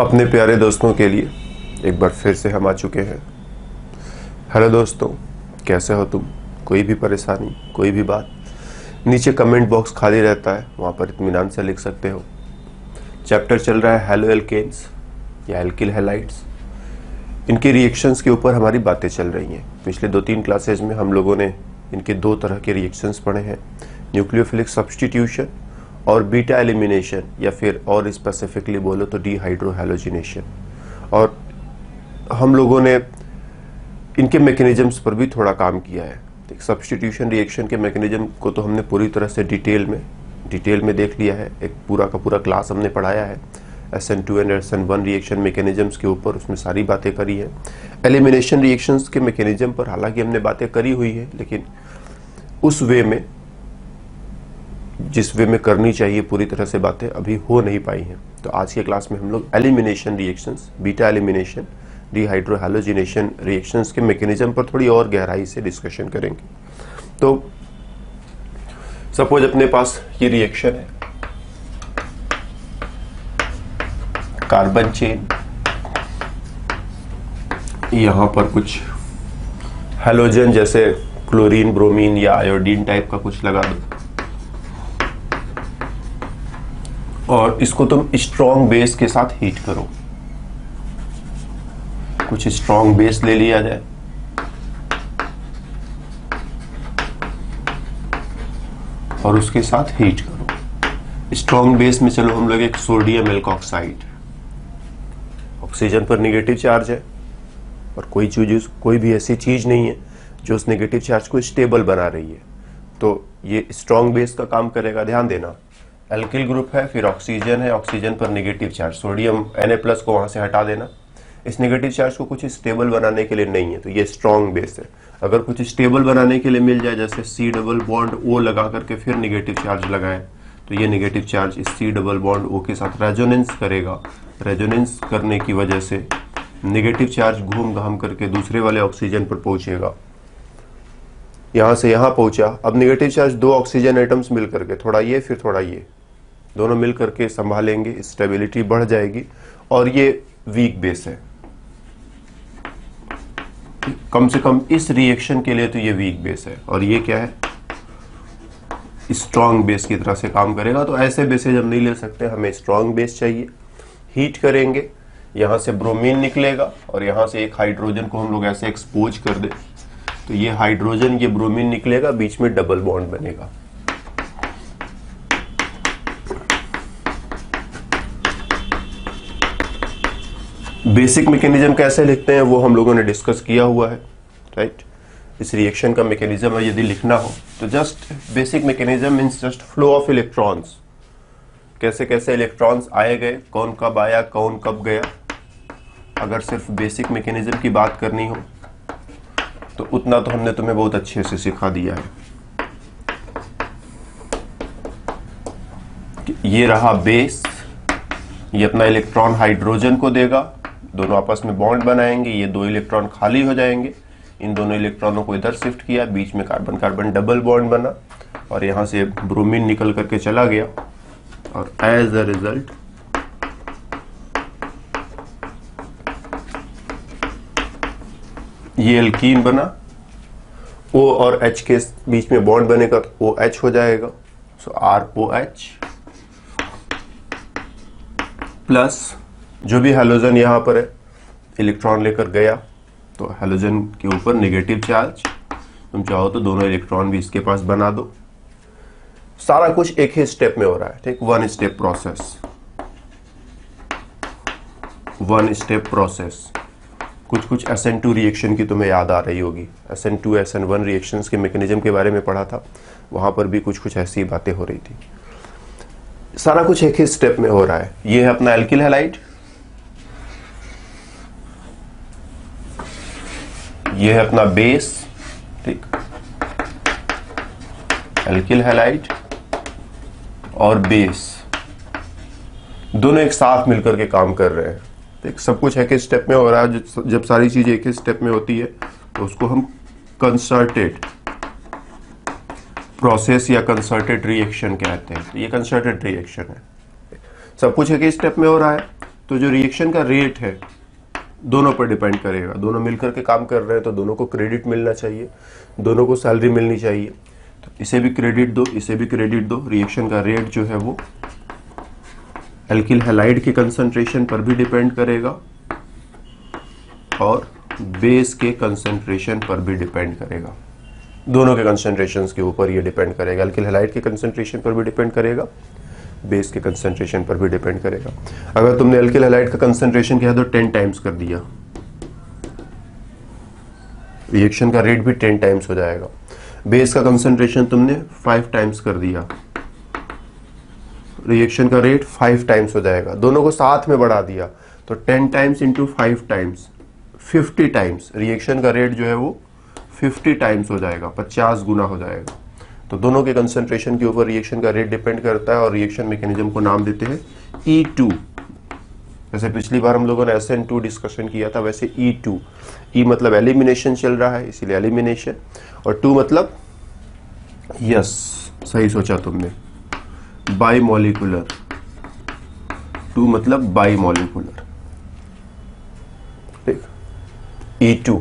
अपने प्यारे दोस्तों के लिए एक बार फिर से हम आ चुके हैं। हेलो दोस्तों, कैसे हो तुम? कोई भी परेशानी, कोई भी बात, नीचे कमेंट बॉक्स खाली रहता है, वहाँ पर इत्मीनान से लिख सकते हो। चैप्टर चल रहा है हेलो एल्केन्स या एल्किल हैलाइड्स। इनके रिएक्शंस के ऊपर हमारी बातें चल रही हैं। पिछले 2-3 क्लासेज में हम लोगों ने इनके 2 तरह के रिएक्शंस पढ़े हैं, न्यूक्लियोफिलिक सब्स्टिट्यूशन और बीटा एलिमिनेशन, या फिर और स्पेसिफिकली बोलो तो डीहाइड्रोहैलोजिनेशन। और हम लोगों ने इनके मैकेनिज्म्स पर भी थोड़ा काम किया है। सब्स्टिट्यूशन रिएक्शन के मैकेनिज्म को तो हमने पूरी तरह से डिटेल में देख लिया है। एक पूरा का पूरा क्लास हमने पढ़ाया है SN2 and SN1 reaction mechanisms के ऊपर, उसमें सारी बातें करी है। एलिमिनेशन रिएक्शंस के मैकेनिज्म पर हालांकि हमने बातें करी हुई है, लेकिन उस वे में, जिस वे में करनी चाहिए पूरी तरह से बातें अभी हो नहीं पाई हैं। तो आज के क्लास में हम लोग elimination reactions, beta elimination, dehydrohalogenation reactions के मैकेनिज्म पर थोड़ी और गहराई से डिस्कशन करेंगे। तो सपोज अपने पास ये रिएक्शन है, कार्बन चेन, यहां पर कुछ हैलोजन जैसे क्लोरीन, ब्रोमीन या आयोडीन टाइप का कुछ लगा दो, और इसको तुम स्ट्रॉन्ग बेस के साथ हीट करो। कुछ स्ट्रॉन्ग बेस ले लिया जाए और उसके साथ हीट करो। स्ट्रॉन्ग बेस में चलो हम लोग एक सोडियम एल्कोक्साइड, ऑक्सीजन पर नेगेटिव चार्ज है और कोई भी ऐसी चीज नहीं है जो उस नेगेटिव चार्ज को स्टेबल बना रही है, तो ये स्ट्रॉन्ग बेस का काम करेगा। ध्यान देना, एल्किल ग्रुप है, फिर ऑक्सीजन है, ऑक्सीजन पर नेगेटिव चार्ज, सोडियम Na+ को वहां से हटा देना। इस नेगेटिव चार्ज को कुछ स्टेबल बनाने के लिए नहीं है, तो ये स्ट्रॉन्ग बेस है। अगर कुछ स्टेबल बनाने के लिए मिल जाए, जैसे C+O लगा करके फिर नेगेटिव चार्ज लगाए, तो ये नेगेटिव चार्ज इस C+O के साथ रेजोनेंस करेगा। रेजोनेंस करने की वजह से नेगेटिव चार्ज घूम घाम करके दूसरे वाले ऑक्सीजन पर पहुंचेगा, यहां से यहां पहुंचा। अब नेगेटिव चार्ज 2 ऑक्सीजन एटम्स मिल करके, थोड़ा ये फिर थोड़ा ये, दोनों मिल करके संभालेंगे, स्टेबिलिटी बढ़ जाएगी, और ये वीक बेस है। कम से कम इस रिएक्शन के लिए तो ये वीक बेस है, और ये क्या है, स्ट्रॉन्ग बेस की तरह से काम करेगा। तो ऐसे बेसेज हम नहीं ले सकते, हमें स्ट्रॉन्ग बेस चाहिए। हीट करेंगे, यहां से ब्रोमीन निकलेगा और यहां से एक हाइड्रोजन को हम लोग ऐसे एक्सपोज कर दे, तो ये हाइड्रोजन, ये ब्रोमीन निकलेगा, बीच में डबल बॉन्ड बनेगा। बेसिक मैकेनिज्म कैसे लिखते हैं वो हम लोगों ने डिस्कस किया हुआ है, राइट। इस रिएक्शन का मैकेनिज्म यदि लिखना हो तो just basic mechanism means just flow of electrons. कैसे कैसे इलेक्ट्रॉन्स आए गए, कौन कब आया, कौन कब गया। अगर सिर्फ बेसिक मैकेनिज्म की बात करनी हो तो उतना तो हमने तुम्हें बहुत अच्छे से सिखा दिया है। ये रहा बेस, ये अपना इलेक्ट्रॉन हाइड्रोजन को देगा, दोनों आपस में बॉन्ड बनाएंगे, ये 2 इलेक्ट्रॉन खाली हो जाएंगे, इन दोनों इलेक्ट्रॉनों को इधर शिफ्ट किया, बीच में कार्बन कार्बन डबल बॉन्ड बना, और यहां से ब्रोमीन निकल करके चला गया, और एज अ रिजल्ट ये एल्कीन बना। O और H के बीच में बॉन्ड बनेगा तो OH हो जाएगा, सो ROH प्लस जो भी हैलोजन यहां पर है, इलेक्ट्रॉन लेकर गया तो हैलोजन के ऊपर नेगेटिव चार्ज, तुम चाहो तो दोनों इलेक्ट्रॉन भी इसके पास बना दो। सारा कुछ एक ही स्टेप में हो रहा है, ठीक, वन स्टेप प्रोसेस। कुछ SN2 रिएक्शन की तुम्हें याद आ रही होगी, SN2 SN1 रिएक्शंस के मैकेनिज्म के बारे में पढ़ा था, वहां पर भी कुछ ऐसी बातें हो रही थी। सारा कुछ एक ही स्टेप में हो रहा है। ये है अपना एल्किल हैलाइड, ये है अपना बेस, ठीक, एल्किल हैलाइड और बेस दोनों एक साथ मिलकर के काम कर रहे हैं। ठीक, सब कुछ एक ही स्टेप में हो रहा है। जब सारी चीजें एक ही स्टेप में होती है तो उसको हम कंसर्टेड प्रोसेस या कंसर्टेड रिएक्शन कहते हैं। तो ये कंसर्टेड रिएक्शन है, सब कुछ एक ही स्टेप में हो रहा है। तो जो रिएक्शन का रेट है दोनों पर डिपेंड करेगा। दोनों मिलकर के काम कर रहे हैं तो दोनों को क्रेडिट मिलना चाहिए, दोनों को सैलरी मिलनी चाहिए। तो इसे भी क्रेडिट दो, इसे भी क्रेडिट दो। रिएक्शन का रेट जो है वो एल्किल हैलाइड के कंसंट्रेशन पर भी डिपेंड करेगा और बेस के कंसंट्रेशन पर भी डिपेंड करेगा। दोनों के कंसंट्रेशंस के ऊपर ये डिपेंड करेगा। एल्किल हैलाइड के कंसंट्रेशन पर भी डिपेंड करेगा, बेस के कंसंट्रेशन पर भी डिपेंड करेगा। अगर तुमने एल्किल हैलाइड का कंसंट्रेशन किया तो 10 टाइम्स कर दिया, रिएक्शन का रेट भी 10 टाइम्स हो जाएगा। बेस का कंसंट्रेशन तुमने 5 टाइम्स कर दिया, रिएक्शन का रेट 5 टाइम्स हो जाएगा। दोनों को साथ में बढ़ा दिया तो 10 times into 5 times 50 times, reaction का रेट जो है वो 50 टाइम्स हो जाएगा, 50 गुना हो जाएगा। तो दोनों के कंसंट्रेशन के ऊपर रिएक्शन का रेट डिपेंड करता है और रिएक्शन मैकेनिज्म को नाम देते हैं E2। जैसे पिछली बार हम लोगों ने SN2 डिस्कशन किया था, वैसे E2, E मतलब एलिमिनेशन चल रहा है इसीलिए एलिमिनेशन, और 2 मतलब यस सही सोचा तुमने, बाइमोलिकुलर। 2 मतलब बाइमोलिकुलर, ठीक। E2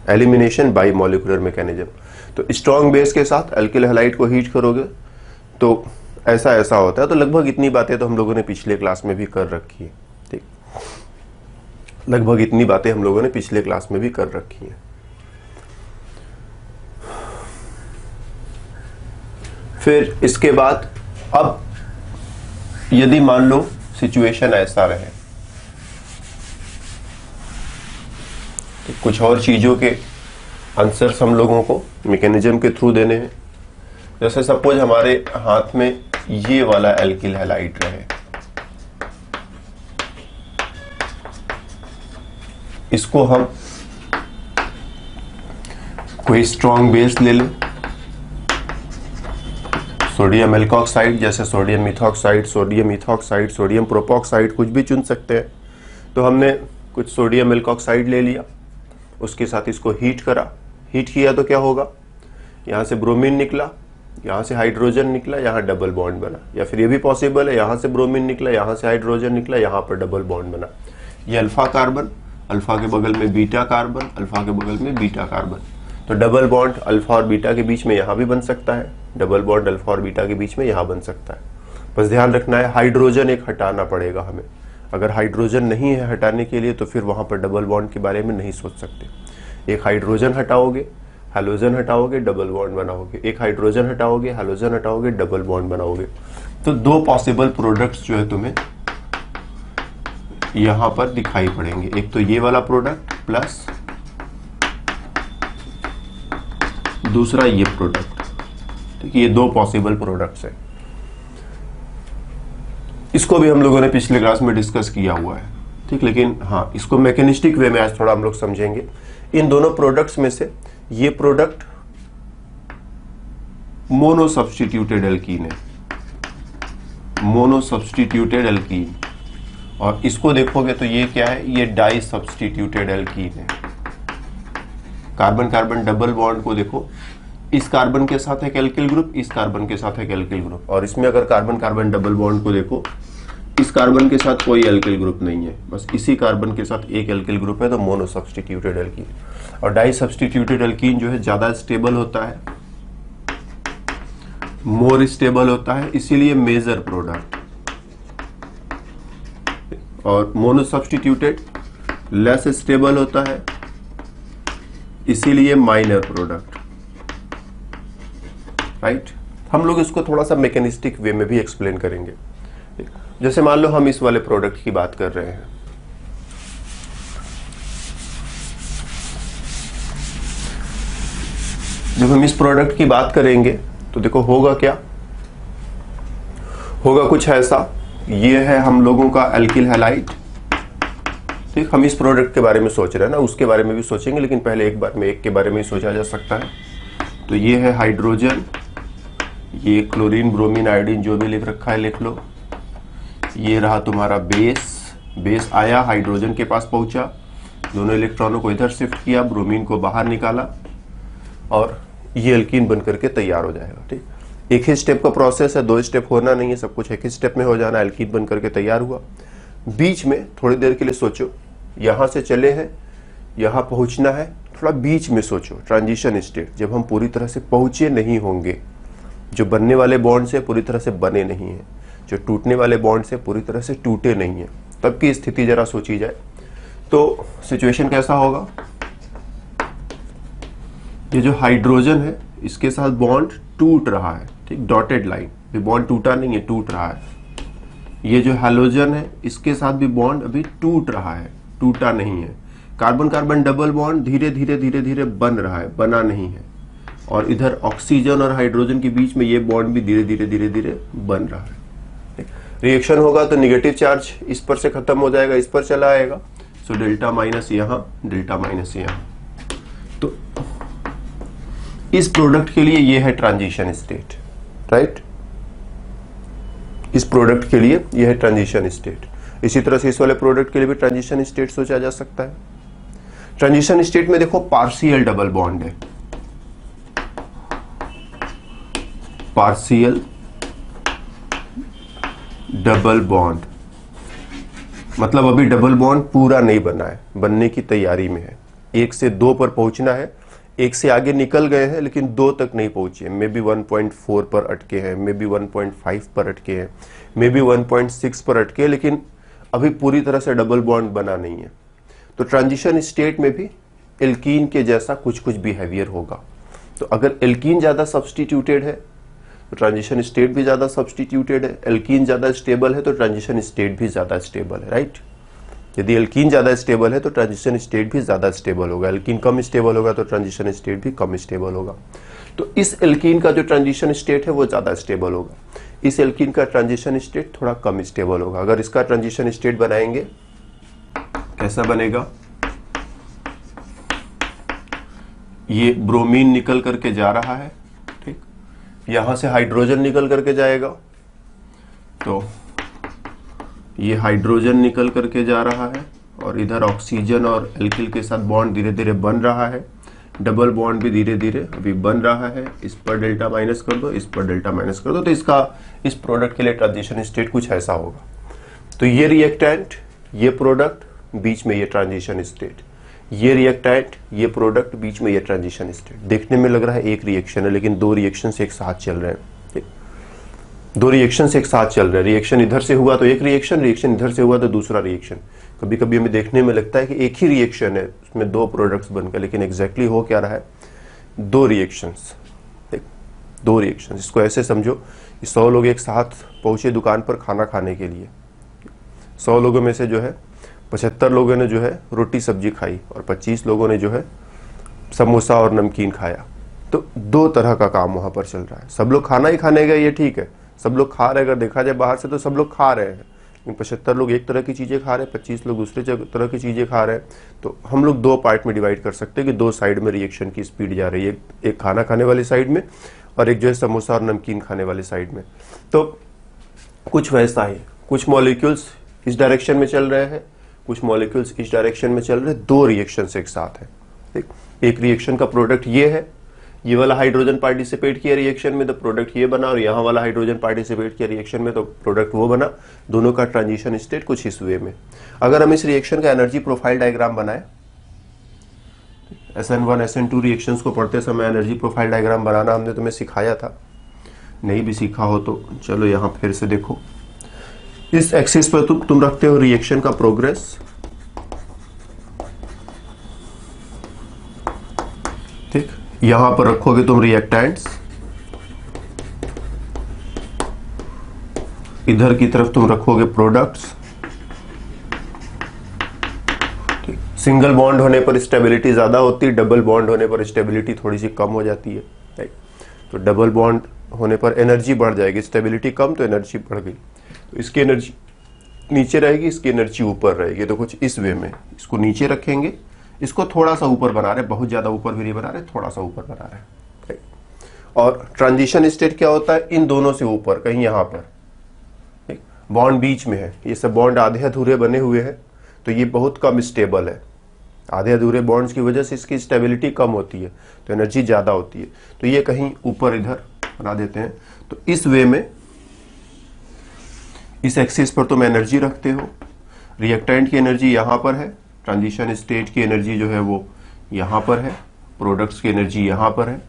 elimination bimolecular mechanism. तो स्ट्रॉन्ग बेस के साथ एल्किल हैलाइड को हीट करोगे तो ऐसा ऐसा होता है। तो लगभग इतनी बातें तो हम लोगों ने पिछले क्लास में भी कर रखी है, ठीक। लगभग इतनी बातें हम लोगों ने पिछले क्लास में भी कर रखी है। फिर इसके बाद अब यदि मान लो सिचुएशन ऐसा रहे, तो कुछ और चीजों के आंसर्स हम लोगों को मैकेनिज्म के थ्रू देने हैं। जैसे सपोज हमारे हाथ में ये वाला एल्किल हैलाइड रहे, इसको हम कोई स्ट्रॉन्ग बेस ले लें, सोडियम एल्कोक्साइड, जैसे sodium methoxide, sodium ethoxide, sodium propoxide, कुछ भी चुन सकते हैं। तो हमने कुछ सोडियम एल्कोक्साइड ले लिया, उसके साथ इसको हीट करा। हीट किया तो क्या होगा, यहाँ से ब्रोमीन निकला, यहाँ से हाइड्रोजन निकला, यहाँ डबल बॉन्ड बना। या फिर ये भी पॉसिबल है, यहाँ से ब्रोमीन निकला, यहाँ से हाइड्रोजन निकला, यहाँ पर डबल बॉन्ड बना। ये अल्फा कार्बन, अल्फा के बगल में बीटा कार्बन, अल्फा के बगल में बीटा कार्बन। तो डबल बॉन्ड अल्फा और बीटा के बीच में यहाँ भी बन सकता है, डबल बॉन्ड अल्फा और बीटा के बीच में यहाँ बन सकता है। बस ध्यान रखना है हाइड्रोजन एक हटाना पड़ेगा हमें। अगर हाइड्रोजन नहीं है हटाने के लिए तो फिर वहाँ पर डबल बॉन्ड के बारे में नहीं सोच सकते। एक हाइड्रोजन हटाओगे, हैलोजन हटाओगे, डबल बॉन्ड बनाओगे, एक हाइड्रोजन हटाओगे, हैलोजन हटाओगे, डबल बॉन्ड बनाओगे। तो 2 पॉसिबल प्रोडक्ट्स जो है तुम्हें यहां पर दिखाई पड़ेंगे। एक तो ये वाला प्रोडक्ट प्लस दूसरा ये प्रोडक्ट, ठीक। ये 2 पॉसिबल प्रोडक्ट्स हैं। इसको भी हम लोगों ने पिछले क्लास में डिस्कस किया हुआ है, ठीक। लेकिन हाँ, इसको मैकेनिस्टिक वे में आज थोड़ा हम लोग समझेंगे। इन दोनों प्रोडक्ट्स में से ये प्रोडक्ट मोनो सब्स्टिट्यूटेड एल्कीन है, मोनो सब्स्टिट्यूटेड एल्कीन। और इसको देखोगे तो ये क्या है, ये डाई सब्स्टिट्यूटेड एल्कीन है। कार्बन कार्बन डबल बॉन्ड को देखो, इस कार्बन के साथ एक एल्किल ग्रुप, इस कार्बन के साथ एक एल्किल ग्रुप, और इसमें अगर कार्बन कार्बन डबल बॉन्ड को देखो, इस कार्बन के साथ कोई एल्किल ग्रुप नहीं है, बस इसी कार्बन के साथ एक एल्किल ग्रुप है, तो मोनो सब्स्टिट्यूटेड एल्कीन। और डाई सब्स्टिट्यूटेड एल्कीन जो है ज्यादा स्टेबल होता है, मोर स्टेबल होता है, इसीलिए मेजर प्रोडक्ट। और मोनो सब्स्टिट्यूटेड लेस स्टेबल होता है, इसीलिए माइनर प्रोडक्ट, राइट। हम लोग इसको थोड़ा सा मैकेनिस्टिक वे में भी एक्सप्लेन करेंगे। जैसे मान लो हम इस वाले प्रोडक्ट की बात कर रहे हैं, जब हम इस प्रोडक्ट की बात करेंगे तो देखो होगा क्या, होगा कुछ ऐसा। ये है हम लोगों का एल्किल हैलाइड, ठीक। हम इस प्रोडक्ट के बारे में सोच रहे हैं ना, उसके बारे में भी सोचेंगे, लेकिन पहले एक बार में एक के बारे में ही सोचा जा सकता है। तो ये है हाइड्रोजन, ये क्लोरीन ब्रोमीन आयोडीन जो भी लिख रखा है लिख लो। ये रहा तुम्हारा बेस, बेस आया हाइड्रोजन के पास पहुंचा, दोनों इलेक्ट्रॉनों को इधर शिफ्ट किया, ब्रोमीन को बाहर निकाला, और ये एल्कीन बन करके तैयार हो जाएगा, ठीक। एक ही स्टेप का प्रोसेस है, 2 स्टेप होना नहीं है, सब कुछ एक ही स्टेप में हो जाना। एल्कीन बन करके तैयार हुआ, बीच में थोड़ी देर के लिए सोचो, यहां से चले हैं, यहां पहुंचना है, थोड़ा बीच में सोचो ट्रांजिशन स्टेट, जब हम पूरी तरह से पहुंचे नहीं होंगे, जो बनने वाले बॉन्ड से पूरी तरह से बने नहीं है, जो टूटने वाले बॉन्ड से पूरी तरह से टूटे नहीं है, तब की स्थिति जरा सोची जाए तो सिचुएशन कैसा होगा। ये जो हाइड्रोजन है इसके साथ बॉन्ड टूट रहा है, ठीक, डॉटेड लाइन, ये बॉन्ड टूटा नहीं है, टूट रहा है। ये जो हैलोजन है इसके साथ भी बॉन्ड अभी टूट रहा है, टूटा नहीं है। कार्बन कार्बन डबल बॉन्ड धीरे धीरे धीरे धीरे बन रहा है, बना नहीं है। और इधर ऑक्सीजन और हाइड्रोजन के बीच में ये बॉन्ड भी धीरे धीरे धीरे धीरे बन रहा है। रिएक्शन होगा तो नेगेटिव चार्ज इस पर से खत्म हो जाएगा, इस पर चला आएगा, सो डेल्टा माइनस यहां, डेल्टा माइनस यहां। तो इस प्रोडक्ट के लिए ये है ट्रांजिशन स्टेट, राइट, इस प्रोडक्ट के लिए ये है ट्रांजिशन स्टेट। इसी तरह से इस वाले प्रोडक्ट के लिए भी ट्रांजिशन स्टेट सोचा जा सकता है। ट्रांजिशन स्टेट में देखो पार्शियल डबल बॉन्ड है, पार्शियल डबल बॉन्ड मतलब अभी डबल बॉन्ड पूरा नहीं बना है, बनने की तैयारी में है। 1 से 2 पर पहुंचना है, 1 से आगे निकल गए हैं लेकिन 2 तक नहीं पहुंचे, मे बी 1.4 पर अटके हैं, मे बी 1.5 पर अटके हैं, मे बी 1.6 पर अटके, लेकिन अभी पूरी तरह से डबल बॉन्ड बना नहीं है। तो ट्रांजिशन स्टेट में भी एल्कीन के जैसा कुछ कुछ बिहेवियर होगा। तो अगर एल्कीन ज्यादा सब्स्टिट्यूटेड है तो ट्रांजिशन स्टेट भी ज्यादा सब्स्टिट्यूटेड है, एल्कीन ज्यादा स्टेबल है तो ट्रांजिशन स्टेट भी ज्यादा स्टेबल है, राइट। यदि एल्कीन ज्यादा स्टेबल है तो ट्रांजिशन स्टेट भी ज्यादा स्टेबल होगा, एल्कीन कम स्टेबल होगा तो ट्रांजिशन स्टेट भी कम स्टेबल होगा। तो इस एल्कीन का जो ट्रांजिशन स्टेट है वो ज्यादा स्टेबल होगा, इस एल्कीन का ट्रांजिशन स्टेट थोड़ा कम स्टेबल होगा। अगर इसका ट्रांजिशन स्टेट बनाएंगे कैसा बनेगा, ये ब्रोमीन निकल करके जा रहा है, ठीक, यहां से हाइड्रोजन निकल करके जाएगा, तो ये हाइड्रोजन निकल करके जा रहा है और इधर ऑक्सीजन और एल्किल के साथ बॉन्ड धीरे धीरे बन रहा है, डबल बॉन्ड भी धीरे धीरे अभी बन रहा है। इस पर डेल्टा माइनस कर दो, इस पर डेल्टा माइनस कर दो, तो इसका इस प्रोडक्ट के लिए ट्रांजिशन स्टेट कुछ ऐसा होगा। तो ये रिएक्टेंट, ये प्रोडक्ट, बीच में ये ट्रांजिशन स्टेट, ये रिएक्टेंट, ये प्रोडक्ट, बीच में ये ट्रांजिशन स्टेट। देखने में लग रहा है एक रिएक्शन है लेकिन 2 रिएक्शन एक साथ चल रहे हैं, 2 रिएक्शन एक साथ चल रहे हैं। रिएक्शन इधर से हुआ तो एक रिएक्शन, रिएक्शन इधर से हुआ तो दूसरा रिएक्शन। कभी कभी हमें देखने में लगता है कि एक ही रिएक्शन है, उसमें 2 प्रोडक्ट्स बनकर, लेकिन एग्जैक्टली हो क्या रहा है, 2 रिएक्शंस, 2 रिएक्शंस। इसको ऐसे समझो, 100 लोग एक साथ पहुंचे दुकान पर खाना खाने के लिए, 100 लोगों में से जो है 75 लोगों ने जो है रोटी सब्जी खाई और 25 लोगों ने जो है समोसा और नमकीन खाया। तो 2 तरह का काम वहां पर चल रहा है। सब लोग खाना ही खाने गए, ये ठीक है, सब लोग खा रहे हैं, अगर देखा जाए बाहर से तो सब लोग खा रहे हैं, लेकिन 75 लोग एक तरह की चीजें खा रहे हैं, 25 लोग दूसरे तरह की चीजें खा रहे हैं। तो हम लोग 2 पार्ट में डिवाइड कर सकते हैं कि 2 साइड में रिएक्शन की स्पीड जा रही है, एक खाना खाने वाली साइड में और एक जो है समोसा और नमकीन खाने वाली साइड में। तो कुछ वैसा ही, कुछ मॉलिक्यूल्स इस डायरेक्शन में चल रहे हैं, कुछ मॉलिक्यूल्स इस डायरेक्शन में चल रहे हैं, 2 रिएक्शंस एक साथ है, ठीक। एक रिएक्शन का प्रोडक्ट ये है, ये वाला हाइड्रोजन पार्टिसिपेट किया रिएक्शन में तो प्रोडक्ट ये बना, और यहाँ वाला हाइड्रोजन पार्टिसिपेट किया रिएक्शन में तो प्रोडक्ट वो बना। दोनों का ट्रांजिशन स्टेट कुछ इस वे में। अगर हम इस रिएक्शन का एनर्जी प्रोफाइल डायग्राम बनाए, SN1 SN2 रिएक्शंस को पढ़ते समय एनर्जी प्रोफाइल डायग्राम बनाना हमने तुम्हें सिखाया था, नहीं भी सीखा हो तो चलो यहाँ फिर से देखो। इस एक्सिस पर तुम रखते हो रिएक्शन का प्रोग्रेस, ठीक। यहां पर रखोगे तुम रिएक्टेंट्स, इधर की तरफ तुम रखोगे प्रोडक्ट्स, ठीक। सिंगल बॉन्ड होने पर स्टेबिलिटी ज्यादा होती है, डबल बॉन्ड होने पर स्टेबिलिटी थोड़ी सी कम हो जाती है, राइट। तो डबल बॉन्ड होने पर एनर्जी बढ़ जाएगी, स्टेबिलिटी कम तो एनर्जी बढ़ गई, तो इसकी एनर्जी नीचे रहेगी, इसकी एनर्जी ऊपर रहेगी। तो कुछ इस वे में इसको नीचे रखेंगे, इसको थोड़ा सा ऊपर बना रहे, बहुत ज्यादा ऊपर भी नहीं बना रहे, थोड़ा सा ऊपर बना रहे, राइट। और ट्रांजिशन स्टेट क्या होता है, इन दोनों से ऊपर कहीं यहां पर, ठीक। बॉन्ड बीच में है, ये सब बॉन्ड आधे अधूरे बने हुए हैं, तो ये बहुत कम स्टेबल है। आधे अधूरे बॉन्ड्स की वजह से इसकी स्टेबिलिटी कम होती है, तो एनर्जी ज्यादा होती है। तो ये कहीं ऊपर इधर बना देते हैं। तो इस वे में इस एक्सिस पर तुम एनर्जी रखते हो, रिएक्टेंट की एनर्जी यहां पर है, ट्रांजिशन स्टेट की एनर्जी जो है वो यहां पर है, प्रोडक्ट्स की एनर्जी यहां पर है।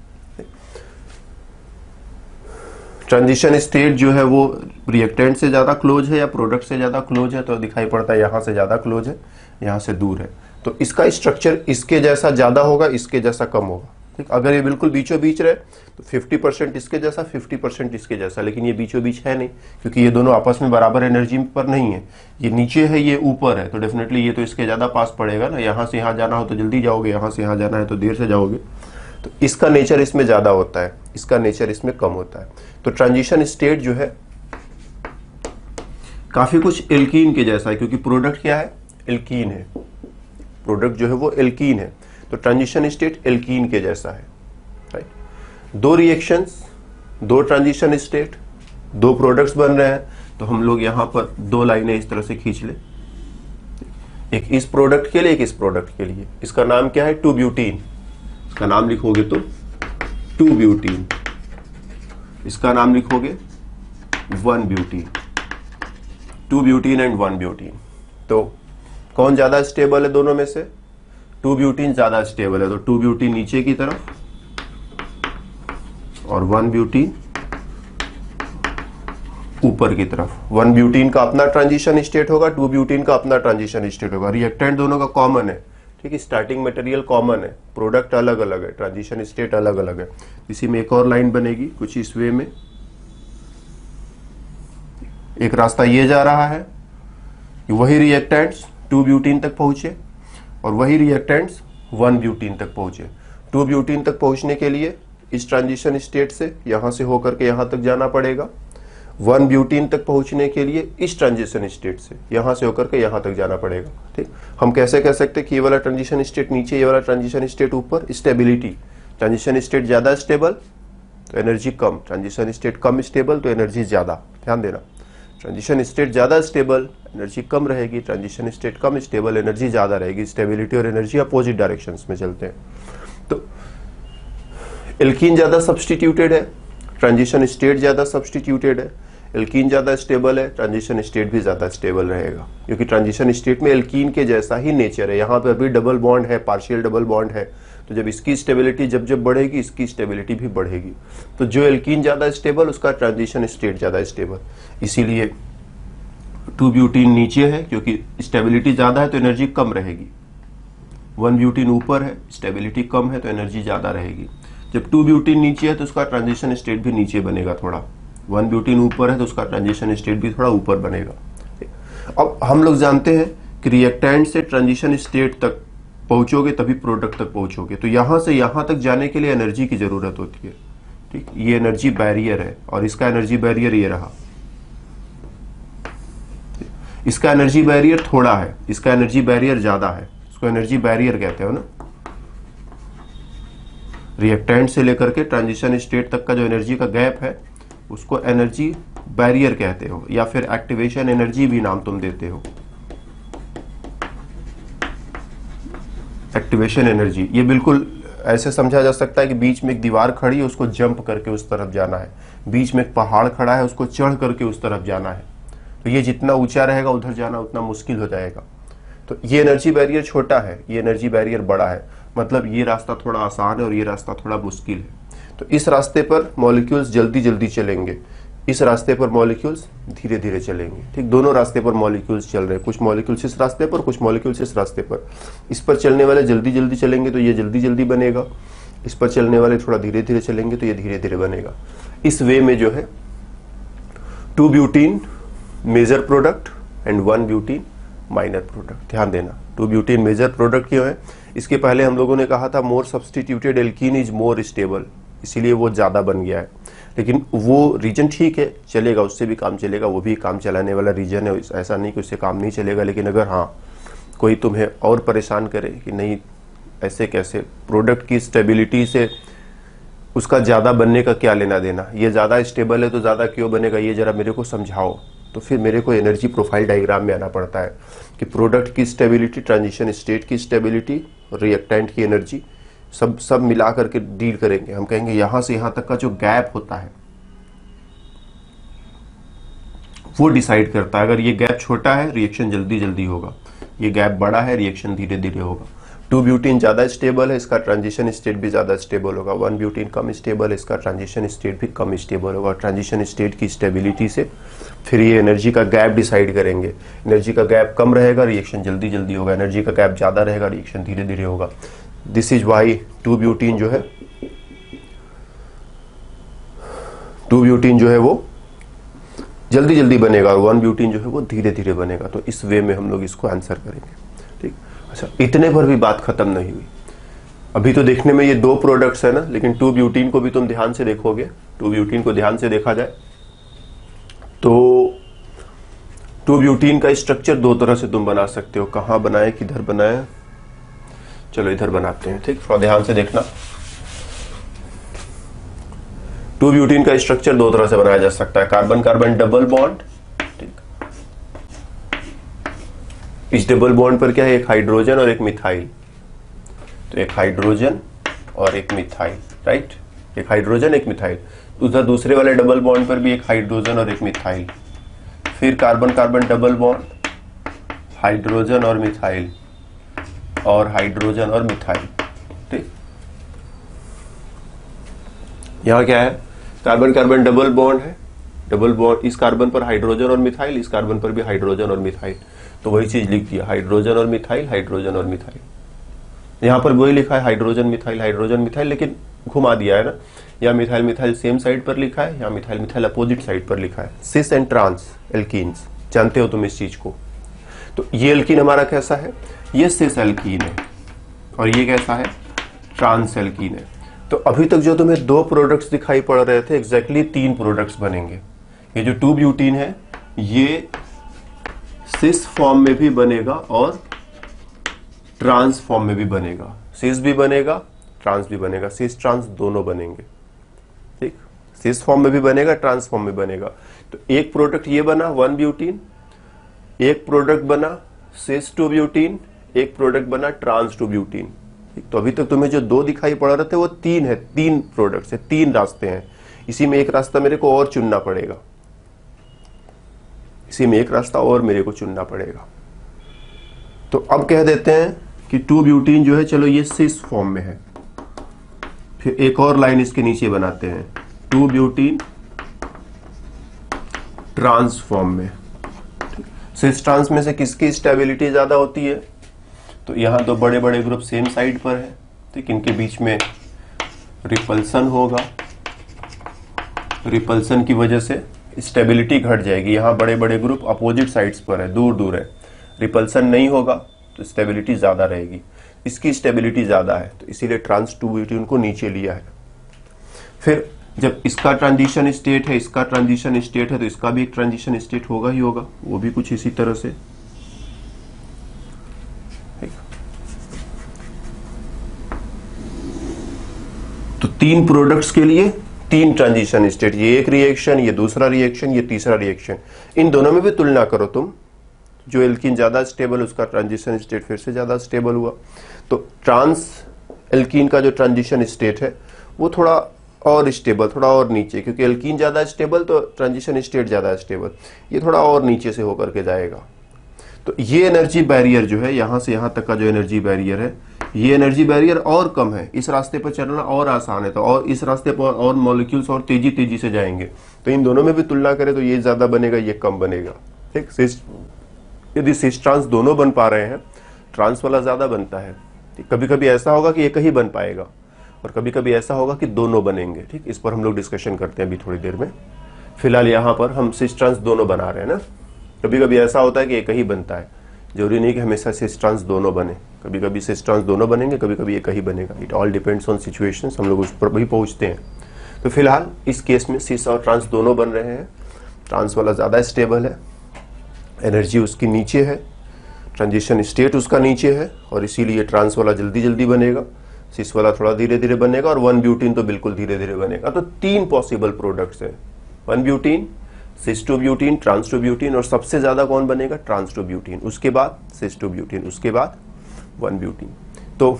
ट्रांजिशन स्टेट जो है वो रिएक्टेंट से ज्यादा क्लोज है या प्रोडक्ट से ज्यादा क्लोज है, तो दिखाई पड़ता है यहां से ज्यादा क्लोज है, यहां से दूर है। तो इसका स्ट्रक्चर इसके जैसा ज्यादा होगा, इसके जैसा कम होगा। ठीक, अगर ये बिल्कुल बीचों बीच रहे तो 50% इसके जैसा, 50% इसके जैसा, लेकिन ये बीचों बीच है नहीं, क्योंकि ये दोनों आपस में बराबर एनर्जी पर नहीं है। ये नीचे है, ये ऊपर है, तो डेफिनेटली ये तो इसके ज्यादा पास पड़ेगा ना। यहां से यहां जाना हो तो जल्दी जाओगे, यहां से यहां जाना है तो देर से जाओगे। तो इसका नेचर इसमें ज्यादा होता है, इसका नेचर इसमें कम होता है। तो ट्रांजिशन स्टेट जो है काफी कुछ एल्कीन के जैसा है, क्योंकि प्रोडक्ट क्या है, एल्कीन है। प्रोडक्ट जो है वो एल्कीन है, तो ट्रांजिशन स्टेट एल्कीन के जैसा है। राइट, दो रिएक्शंस, दो ट्रांजिशन स्टेट, दो प्रोडक्ट्स बन रहे हैं, तो हम लोग यहां पर दो लाइनें इस तरह से खींच ले, एक इस प्रोडक्ट के लिए, एक इस प्रोडक्ट के लिए। इसका नाम क्या है, 2-ब्यूटीन। इसका नाम लिखोगे तो 2-ब्यूटीन, इसका नाम लिखोगे 1-ब्यूटीन। 2-ब्यूटीन एंड 1-ब्यूटीन। तो कौन ज्यादा स्टेबल है दोनों में से, 2-ब्यूटीन ज्यादा स्टेबल है, तो 2-ब्यूटीन नीचे की तरफ और 1-ब्यूटीन ऊपर की तरफ। 1-ब्यूटीन का अपना ट्रांजिशन स्टेट होगा, 2-ब्यूटीन का अपना ट्रांजिशन स्टेट होगा। रिएक्टेंट दोनों का कॉमन है, ठीक है, स्टार्टिंग मटेरियल कॉमन है, प्रोडक्ट अलग अलग है, ट्रांजिशन स्टेट अलग अलग है। इसी में एक और लाइन बनेगी कुछ इस वे में। एक रास्ता ये जा रहा है कि वही रिएक्टेंट्स 2-ब्यूटीन तक पहुंचे और वही रिएक्टेंट्स 1-ब्यूटीन तक पहुंचे। 2-ब्यूटीन तक पहुंचने के लिए इस ट्रांजिशन स्टेट से यहां से होकर के यहां तक जाना पड़ेगा। 1-ब्यूटीन तक पहुंचने के लिए इस ट्रांजिशन स्टेट से यहां से होकर के यहां तक जाना पड़ेगा। ठीक, हम कैसे कह सकते हैं कि ये वाला ट्रांजिशन स्टेट नीचे, ये वाला ट्रांजिशन स्टेट ऊपर। स्टेबिलिटी, ट्रांजिशन स्टेट ज्यादा स्टेबल तो एनर्जी कम, ट्रांजिशन स्टेट कम स्टेबल तो एनर्जी ज्यादा। ध्यान देना, ट्रांजिशन स्टेट ज्यादा स्टेबल एनर्जी कम रहेगी, ट्रांजिशन स्टेट कम स्टेबल एनर्जी ज्यादा रहेगी। स्टेबिलिटी और एनर्जी अपोजिट डायरेक्शंस में चलते हैं। तो एल्कीन ज्यादा सब्स्टिट्यूटेड है, ट्रांजिशन स्टेट ज्यादा सब्स्टिट्यूटेड है। एल्कीन ज्यादा स्टेबल है, ट्रांजिशन स्टेट भी ज्यादा स्टेबल रहेगा, क्योंकि ट्रांजिशन स्टेट में एल्कीन के जैसा ही नेचर है। यहाँ पे अभी डबल बॉन्ड है, पार्शियल डबल बॉन्ड है, तो जब इसकी स्टेबिलिटी जब बढ़ेगी, इसकी स्टेबिलिटी भी बढ़ेगी। तो जो एल्कीन ज्यादा स्टेबल, उसका ट्रांजिशन स्टेट ज्यादा स्टेबल। इसीलिए 2-ब्यूटीन नीचे है, क्योंकि स्टेबिलिटी ज्यादा है तो एनर्जी कम रहेगी। 1-ब्यूटीन ऊपर है, स्टेबिलिटी कम है तो एनर्जी ज्यादा रहेगी। जब 2-ब्यूटीन नीचे है तो उसका ट्रांजिशन स्टेट भी नीचे बनेगा थोड़ा। 1-ब्यूटीन ऊपर है तो उसका ट्रांजिशन स्टेट भी थोड़ा ऊपर बनेगा। अब हम लोग जानते हैं कि रिएक्टेंट से ट्रांजिशन स्टेट तक पहुंचोगे तभी प्रोडक्ट तक पहुंचोगे, तो यहां से यहां तक जाने के लिए एनर्जी की जरूरत होती है। ठीक, ये एनर्जी बैरियर है और इसका एनर्जी बैरियर ये रहा। इसका एनर्जी बैरियर थोड़ा है, इसका एनर्जी बैरियर ज्यादा है, इसको एनर्जी बैरियर कहते हो ना। रिएक्टेंट से लेकर के ट्रांजिशन स्टेट तक का जो एनर्जी का गैप है उसको एनर्जी बैरियर कहते हो, या फिर एक्टिवेशन एनर्जी भी नाम तुम देते हो। एक्टिवेशन एनर्जी ये बिल्कुल ऐसे समझा जा सकता है कि बीच में एक दीवार खड़ी है, उसको जंप करके उस तरफ जाना है। बीच में एक पहाड़ खड़ा है, उसको चढ़ करके उस तरफ जाना है। तो ये जितना ऊंचा रहेगा उधर जाना उतना मुश्किल हो जाएगा। तो ये एनर्जी बैरियर छोटा है, ये एनर्जी बैरियर बड़ा है, मतलब ये रास्ता थोड़ा आसान है और ये रास्ता थोड़ा मुश्किल है। तो इस रास्ते पर मॉलिक्यूल्स जल्दी जल्दी चलेंगे, इस रास्ते पर मॉलिक्यूल्स धीरे धीरे चलेंगे। ठीक, दोनों रास्ते पर मॉलिक्यूल्स चल रहे हैं, कुछ मॉलिक्यूल्स इस रास्ते पर, कुछ मॉलिक्यूल्स इस रास्ते पर। इस पर चलने वाले जल्दी जल्दी चलेंगे तो ये जल्दी जल्दी बनेगा, इस पर चलने वाले थोड़ा धीरे धीरे चलेंगे तो ये धीरे धीरे बनेगा। इस वे में जो है two butene major product and one butene minor product. ध्यान देना, 2-ब्यूटीन मेजर प्रोडक्ट क्यों है, इसके पहले हम लोगों ने कहा था मोर substituted alkene is more stable, इसीलिए वो ज्यादा बन गया है। लेकिन वो रीजन ठीक है, चलेगा, उससे भी काम चलेगा, वो भी काम चलाने वाला रीजन है, ऐसा नहीं कि उससे काम नहीं चलेगा। लेकिन अगर हाँ कोई तुम्हें और परेशान करे कि नहीं ऐसे कैसे, प्रोडक्ट की स्टेबिलिटी से उसका ज़्यादा बनने का क्या लेना देना, ये ज़्यादा स्टेबल है तो ज़्यादा क्यों बनेगा, ये ज़रा मेरे को समझाओ। तो फिर मेरे को एनर्जी प्रोफाइल डायग्राम में आना पड़ता है कि प्रोडक्ट की स्टेबिलिटी, ट्रांजिशन स्टेट की स्टेबिलिटी, रिएक्टेंट की एनर्जी, सब मिला करके डील करेंगे। हम कहेंगे यहां से यहां तक का जो गैप होता है वो डिसाइड करता है। अगर ये गैप छोटा है रिएक्शन जल्दी जल्दी होगा, ये गैप बड़ा है रिएक्शन धीरे धीरे होगा। 2 ब्यूटीन ज़्यादा स्टेबल है, इसका ट्रांजिशन स्टेट भी ज़्यादा स्टेबल होगा। 1 ब्यूटीन कम स्टेबल है, इसका ट्रांजिशन स्टेट भी कम स्टेबल होगा। ट्रांजिशन स्टेट की स्टेबिलिटी से फिर ये एनर्जी का गैप डिसाइड करेंगे। एनर्जी का गैप कम रहेगा रिएक्शन जल्दी जल्दी होगा, एनर्जी का गैप ज़्यादा रहेगा रिएक्शन धीरे धीरे होगा। दिस इज वाई 2 ब्यूटीन जो है, 2 ब्यूटीन जो है वो जल्दी जल्दी बनेगा और 1 ब्यूटीन जो है वो धीरे धीरे बनेगा। तो इस वे में हम लोग इसको आंसर करेंगे। ठीक, अच्छा इतने पर भी बात खत्म नहीं हुई। अभी तो देखने में ये 2 प्रोडक्ट्स है ना, लेकिन 2 ब्यूटीन को भी तुम ध्यान से देखोगे, 2 ब्यूटीन को ध्यान से देखा जाए तो 2 ब्यूटीन का स्ट्रक्चर 2 तरह से तुम बना सकते हो। कहाँ बनाए, किधर बनाए, चलो इधर बनाते हैं। ठीक, थोड़ा ध्यान से देखना। 2 ब्यूटीन का स्ट्रक्चर 2 तरह से बनाया जा सकता है। कार्बन कार्बन डबल बॉन्ड, ठीक, इस डबल बॉन्ड पर क्या है, एक हाइड्रोजन और एक मिथाइल। तो एक हाइड्रोजन और एक मिथाइल, राइट, एक हाइड्रोजन एक मिथाइल। उधर दूसरे वाले डबल बॉन्ड पर भी एक हाइड्रोजन और एक मिथाइल। फिर carbon carbon double bond, hydrogen और मिथाइल, और हाइड्रोजन और मिथाइल। ठीक, यहां क्या है, कार्बन कार्बन डबल बॉन्ड है, डबल बॉन्ड, इस कार्बन पर हाइड्रोजन और मिथाइल, इस कार्बन पर भी हाइड्रोजन और मिथाइल। तो वही चीज लिख दिया, हाइड्रोजन और मिथाइल, हाइड्रोजन और मिथाइल। यहां पर वही लिखा है हाइड्रोजन मिथाइल, हाइड्रोजन मिथाइल, लेकिन घुमा दिया है ना। या मिथाइल मिथाइल सेम साइड पर लिखा है, या मिथाइल मिथाइल अपोजिट साइड पर लिखा है। सिस एंड ट्रांस एल्कीन्स, जानते हो तुम इस चीज को। तो ये एल्कीन हमारा कैसा है, ये सिस एल्कीन है, और ये कैसा है, ट्रांस एल्कीन है। तो अभी तक जो तुम्हें 2 प्रोडक्ट्स दिखाई पड़ रहे थे, एग्जैक्टली 3 प्रोडक्ट्स बनेंगे। ये जो 2 ब्यूटीन है ये सिस फॉर्म में भी बनेगा और ट्रांस फॉर्म में भी बनेगा। सिस भी बनेगा, ट्रांस भी बनेगा, सिस ट्रांस दोनों बनेंगे। ठीक, सिस फॉर्म में भी बनेगा, ट्रांस फॉर्म में बनेगा। तो एक प्रोडक्ट ये बना 1 ब्यूटीन, एक प्रोडक्ट बना सिस 2 ब्यूटीन, एक प्रोडक्ट बना ट्रांस 2 ब्यूटीन। तो अभी तक तुम्हें जो 2 दिखाई पड़ रहे थे वो 3 है, 3 प्रोडक्ट्स है, 3 रास्ते हैं। इसी में एक रास्ता मेरे को और चुनना पड़ेगा, इसी में एक रास्ता और मेरे को चुनना पड़ेगा। तो अब कह देते हैं कि 2 ब्यूटीन जो है, चलो ये सिस फॉर्म में है। फिर एक और लाइन इसके नीचे बनाते हैं, 2 ब्यूटीन ट्रांस फॉर्म में। सिस ट्रांस में से किसकी स्टेबिलिटी ज्यादा होती है, तो यहां 2 बड़े बड़े ग्रुप सेम साइड पर है, ठीक, इनके बीच में रिपल्सन होगा। रिपल्सन की वजह से स्टेबिलिटी घट जाएगी। यहां बड़े बड़े ग्रुप अपोजिट साइड्स पर है, दूर दूर है, रिपल्सन नहीं होगा तो स्टेबिलिटी ज्यादा रहेगी। इसकी स्टेबिलिटी ज्यादा है तो इसीलिए ट्रांस 2 ब्यूटीन को नीचे लिया है। फिर जब इसका ट्रांजिशन स्टेट है, इसका ट्रांजिशन स्टेट है, तो इसका भी एक ट्रांजिशन स्टेट होगा ही होगा, वो भी कुछ इसी तरह से। तो 3 प्रोडक्ट्स के लिए 3 ट्रांजिशन स्टेट, ये एक रिएक्शन, ये दूसरा रिएक्शन, ये तीसरा रिएक्शन। इन दोनों में भी तुलना करो तुम, जो एल्कीन ज्यादा स्टेबल उसका ट्रांजिशन स्टेट फिर से ज्यादा स्टेबल हुआ। तो ट्रांस एल्कीन का जो ट्रांजिशन स्टेट है वो थोड़ा और स्टेबल, थोड़ा और नीचे, क्योंकि एल्कीन ज्यादा स्टेबल तो ट्रांजिशन स्टेट ज्यादा स्टेबल, ये थोड़ा और नीचे से होकर के जाएगा। तो ये एनर्जी बैरियर जो है, यहां से यहां तक का जो एनर्जी बैरियर है, ये एनर्जी बैरियर और कम है, इस रास्ते पर चलना और आसान है। तो और इस रास्ते पर और मॉलिक्यूल्स और तेजी तेजी से जाएंगे। तो इन दोनों में भी तुलना करें तो ये ज्यादा बनेगा, ये कम बनेगा। ठीक, यदि सिस ट्रांस दोनों बन पा रहे हैं, ट्रांस वाला ज्यादा बनता है। कभी कभी ऐसा होगा कि एक ही बन पाएगा और कभी कभी ऐसा होगा कि दोनों बनेंगे। ठीक, इस पर हम लोग डिस्कशन करते हैं अभी थोड़ी देर में। फिलहाल यहाँ पर हम सिस ट्रांस दोनों बना रहे हैं ना। कभी कभी ऐसा होता है कि एक ही बनता है, जरूरी नहीं कि हमेशा सिस ट्रांस दोनों बने। कभी कभी सिस ट्रांस दोनों बनेंगे, कभी कभी एक ही बनेगा। It all depends on situations, हम लोग उस पर भी पहुंचते हैं। तो फिलहाल इस केस में सिस और ट्रांस दोनों बन रहे हैं। ट्रांस वाला ज़्यादा स्टेबल है, एनर्जी उसकी नीचे है, ट्रांजिशन स्टेट उसका नीचे है, और इसीलिए ट्रांस वाला जल्दी जल्दी बनेगा, सिस वाला थोड़ा धीरे धीरे बनेगा, और 1 ब्यूटीन तो बिल्कुल धीरे धीरे बनेगा। तो 3 पॉसिबल प्रोडक्ट्स हैं, 1 ब्यूटीन, सिस 2 ब्यूटीन, ट्रांस 2 ब्यूटीन, और सबसे ज्यादा कौन बनेगा, ट्रांस 2 ब्यूटीन, उसके बाद सिस 2 ब्यूटीन, उसके बाद 1 ब्यूटीन। तो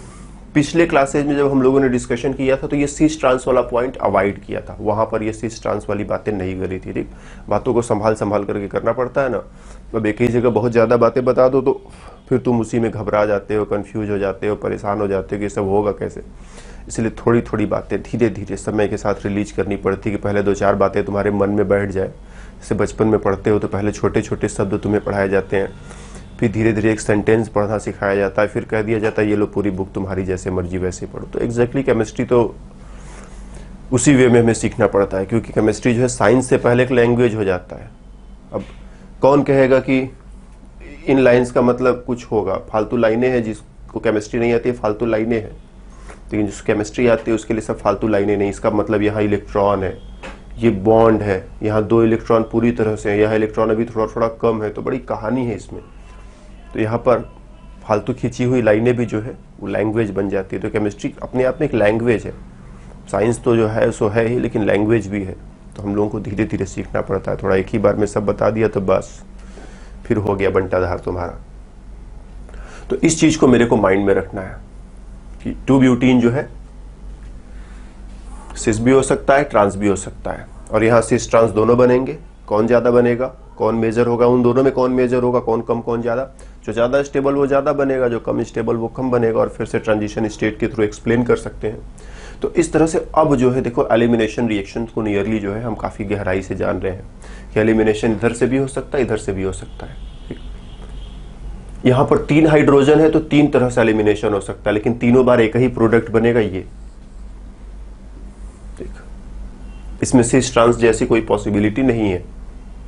पिछले क्लासेज में जब हम लोगों ने डिस्कशन किया था तो ये सिस ट्रांस वाला पॉइंट अवॉइड किया था, वहां पर ये सिस ट्रांस वाली बातें नहीं करी थी। ठीक, बातों को संभाल संभाल करके करना पड़ता है ना। अब एक ही जगह बहुत ज्यादा बातें बता दो तो फिर तुम उसी में घबरा जाते हो, कंफ्यूज हो जाते हो, परेशान हो जाते हो कि सब होगा कैसे। इसलिए थोड़ी थोड़ी बातें धीरे धीरे समय के साथ रिलीज करनी पड़ती है कि पहले 2-4 बातें तुम्हारे मन में बैठ जाए। जैसे बचपन में पढ़ते हो तो पहले छोटे छोटे शब्द तुम्हें पढ़ाए जाते हैं, फिर धीरे धीरे एक सेंटेंस पढ़ना सिखाया जाता है, फिर कह दिया जाता है ये लो पूरी बुक तुम्हारी जैसे मर्जी वैसे पढ़ो। तो एग्जैक्टली केमिस्ट्री तो उसी वे में हमें सीखना पड़ता है, क्योंकि केमिस्ट्री जो है साइंस से पहले एक लैंग्वेज हो जाता है। अब कौन कहेगा कि इन लाइंस का मतलब कुछ होगा, फालतू लाइनें हैं, जिसको केमिस्ट्री नहीं आती है फालतू लाइनें हैं, लेकिन जिसको केमिस्ट्री आती है उसके लिए सब फालतू लाइनें नहीं। इसका मतलब यहाँ इलेक्ट्रॉन है, ये बॉन्ड है, यहाँ 2 इलेक्ट्रॉन पूरी तरह से है, यहाँ इलेक्ट्रॉन अभी थोड़ा थोड़ा कम है, तो बड़ी कहानी है इसमें। तो यहाँ पर फालतू खींची हुई लाइनें भी जो है वो लैंग्वेज बन जाती है। तो केमिस्ट्री अपने आप में एक लैंग्वेज है। साइंस तो जो है सो है ही, लेकिन लैंग्वेज भी है। तो हम लोगों को धीरे धीरे सीखना पड़ता है। थोड़ा एक ही बार में सब बता दिया तो बस फिर हो गया बंटाधार तुम्हारा। तो इस चीज को मेरे को माइंड में रखना है कि 2 ब्यूटीन जो है सिस भी हो सकता है, ट्रांस भी हो सकता है, और यहाँ सिस ट्रांस दोनों बनेंगे। कौन ज्यादा बनेगा, कौन मेजर होगा, उन दोनों में कौन मेजर होगा, कौन कम कौन ज्यादा। जो ज्यादा स्टेबल वो ज्यादा बनेगा, जो कम स्टेबल वो कम बनेगा, और फिर से ट्रांजिशन स्टेट के थ्रू एक्सप्लेन कर सकते हैं। तो इस तरह से अब जो है देखो एलिमिनेशन रिएक्शन को नियरली जो है हम काफी गहराई से जान रहे हैं कि एलिमिनेशन इधर से भी हो सकता है, इधर से भी हो सकता है। यहाँ पर 3 हाइड्रोजन है तो 3 तरह से एलिमिनेशन हो सकता है, लेकिन तीनों बार एक ही प्रोडक्ट बनेगा। ये देख, इसमें सिस ट्रांस जैसी कोई पॉसिबिलिटी नहीं है,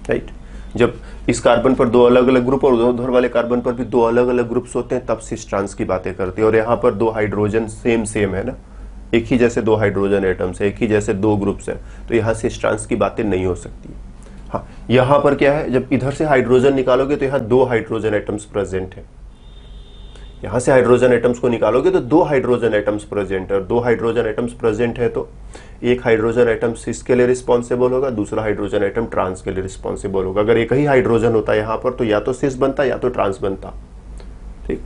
राइट। जब इस कार्बन पर 2 अलग अलग ग्रुप और उधर वाले कार्बन पर भी 2 अलग अलग ग्रुप्स होते हैं तब सिस ट्रांस की बातें करते हैं। और यहाँ पर 2 हाइड्रोजन सेम है ना, एक ही जैसे 2 हाइड्रोजन एटम्स है, एक ही जैसे 2 ग्रुप्स हैं, तो यहाँ सिस ट्रांस की बातें नहीं हो सकती। हाँ, यहाँ पर क्या है, जब इधर से हाइड्रोजन निकालोगे तो यहाँ 2 हाइड्रोजन एटम्स प्रेजेंट है। यहाँ से हाइड्रोजन एटम्स को निकालोगे तो 2 हाइड्रोजन एटम्स प्रेजेंट है, और 2 हाइड्रोजन एटम्स प्रेजेंट है तो एक हाइड्रोजन एटम सिस के लिए रिस्पॉन्सिबल होगा, दूसरा हाइड्रोजन एटम ट्रांस के लिए रिस्पॉन्सिबल होगा। अगर एक ही हाइड्रोजन होता यहाँ पर तो या तो सिस बनता या तो ट्रांस बनता। ठीक,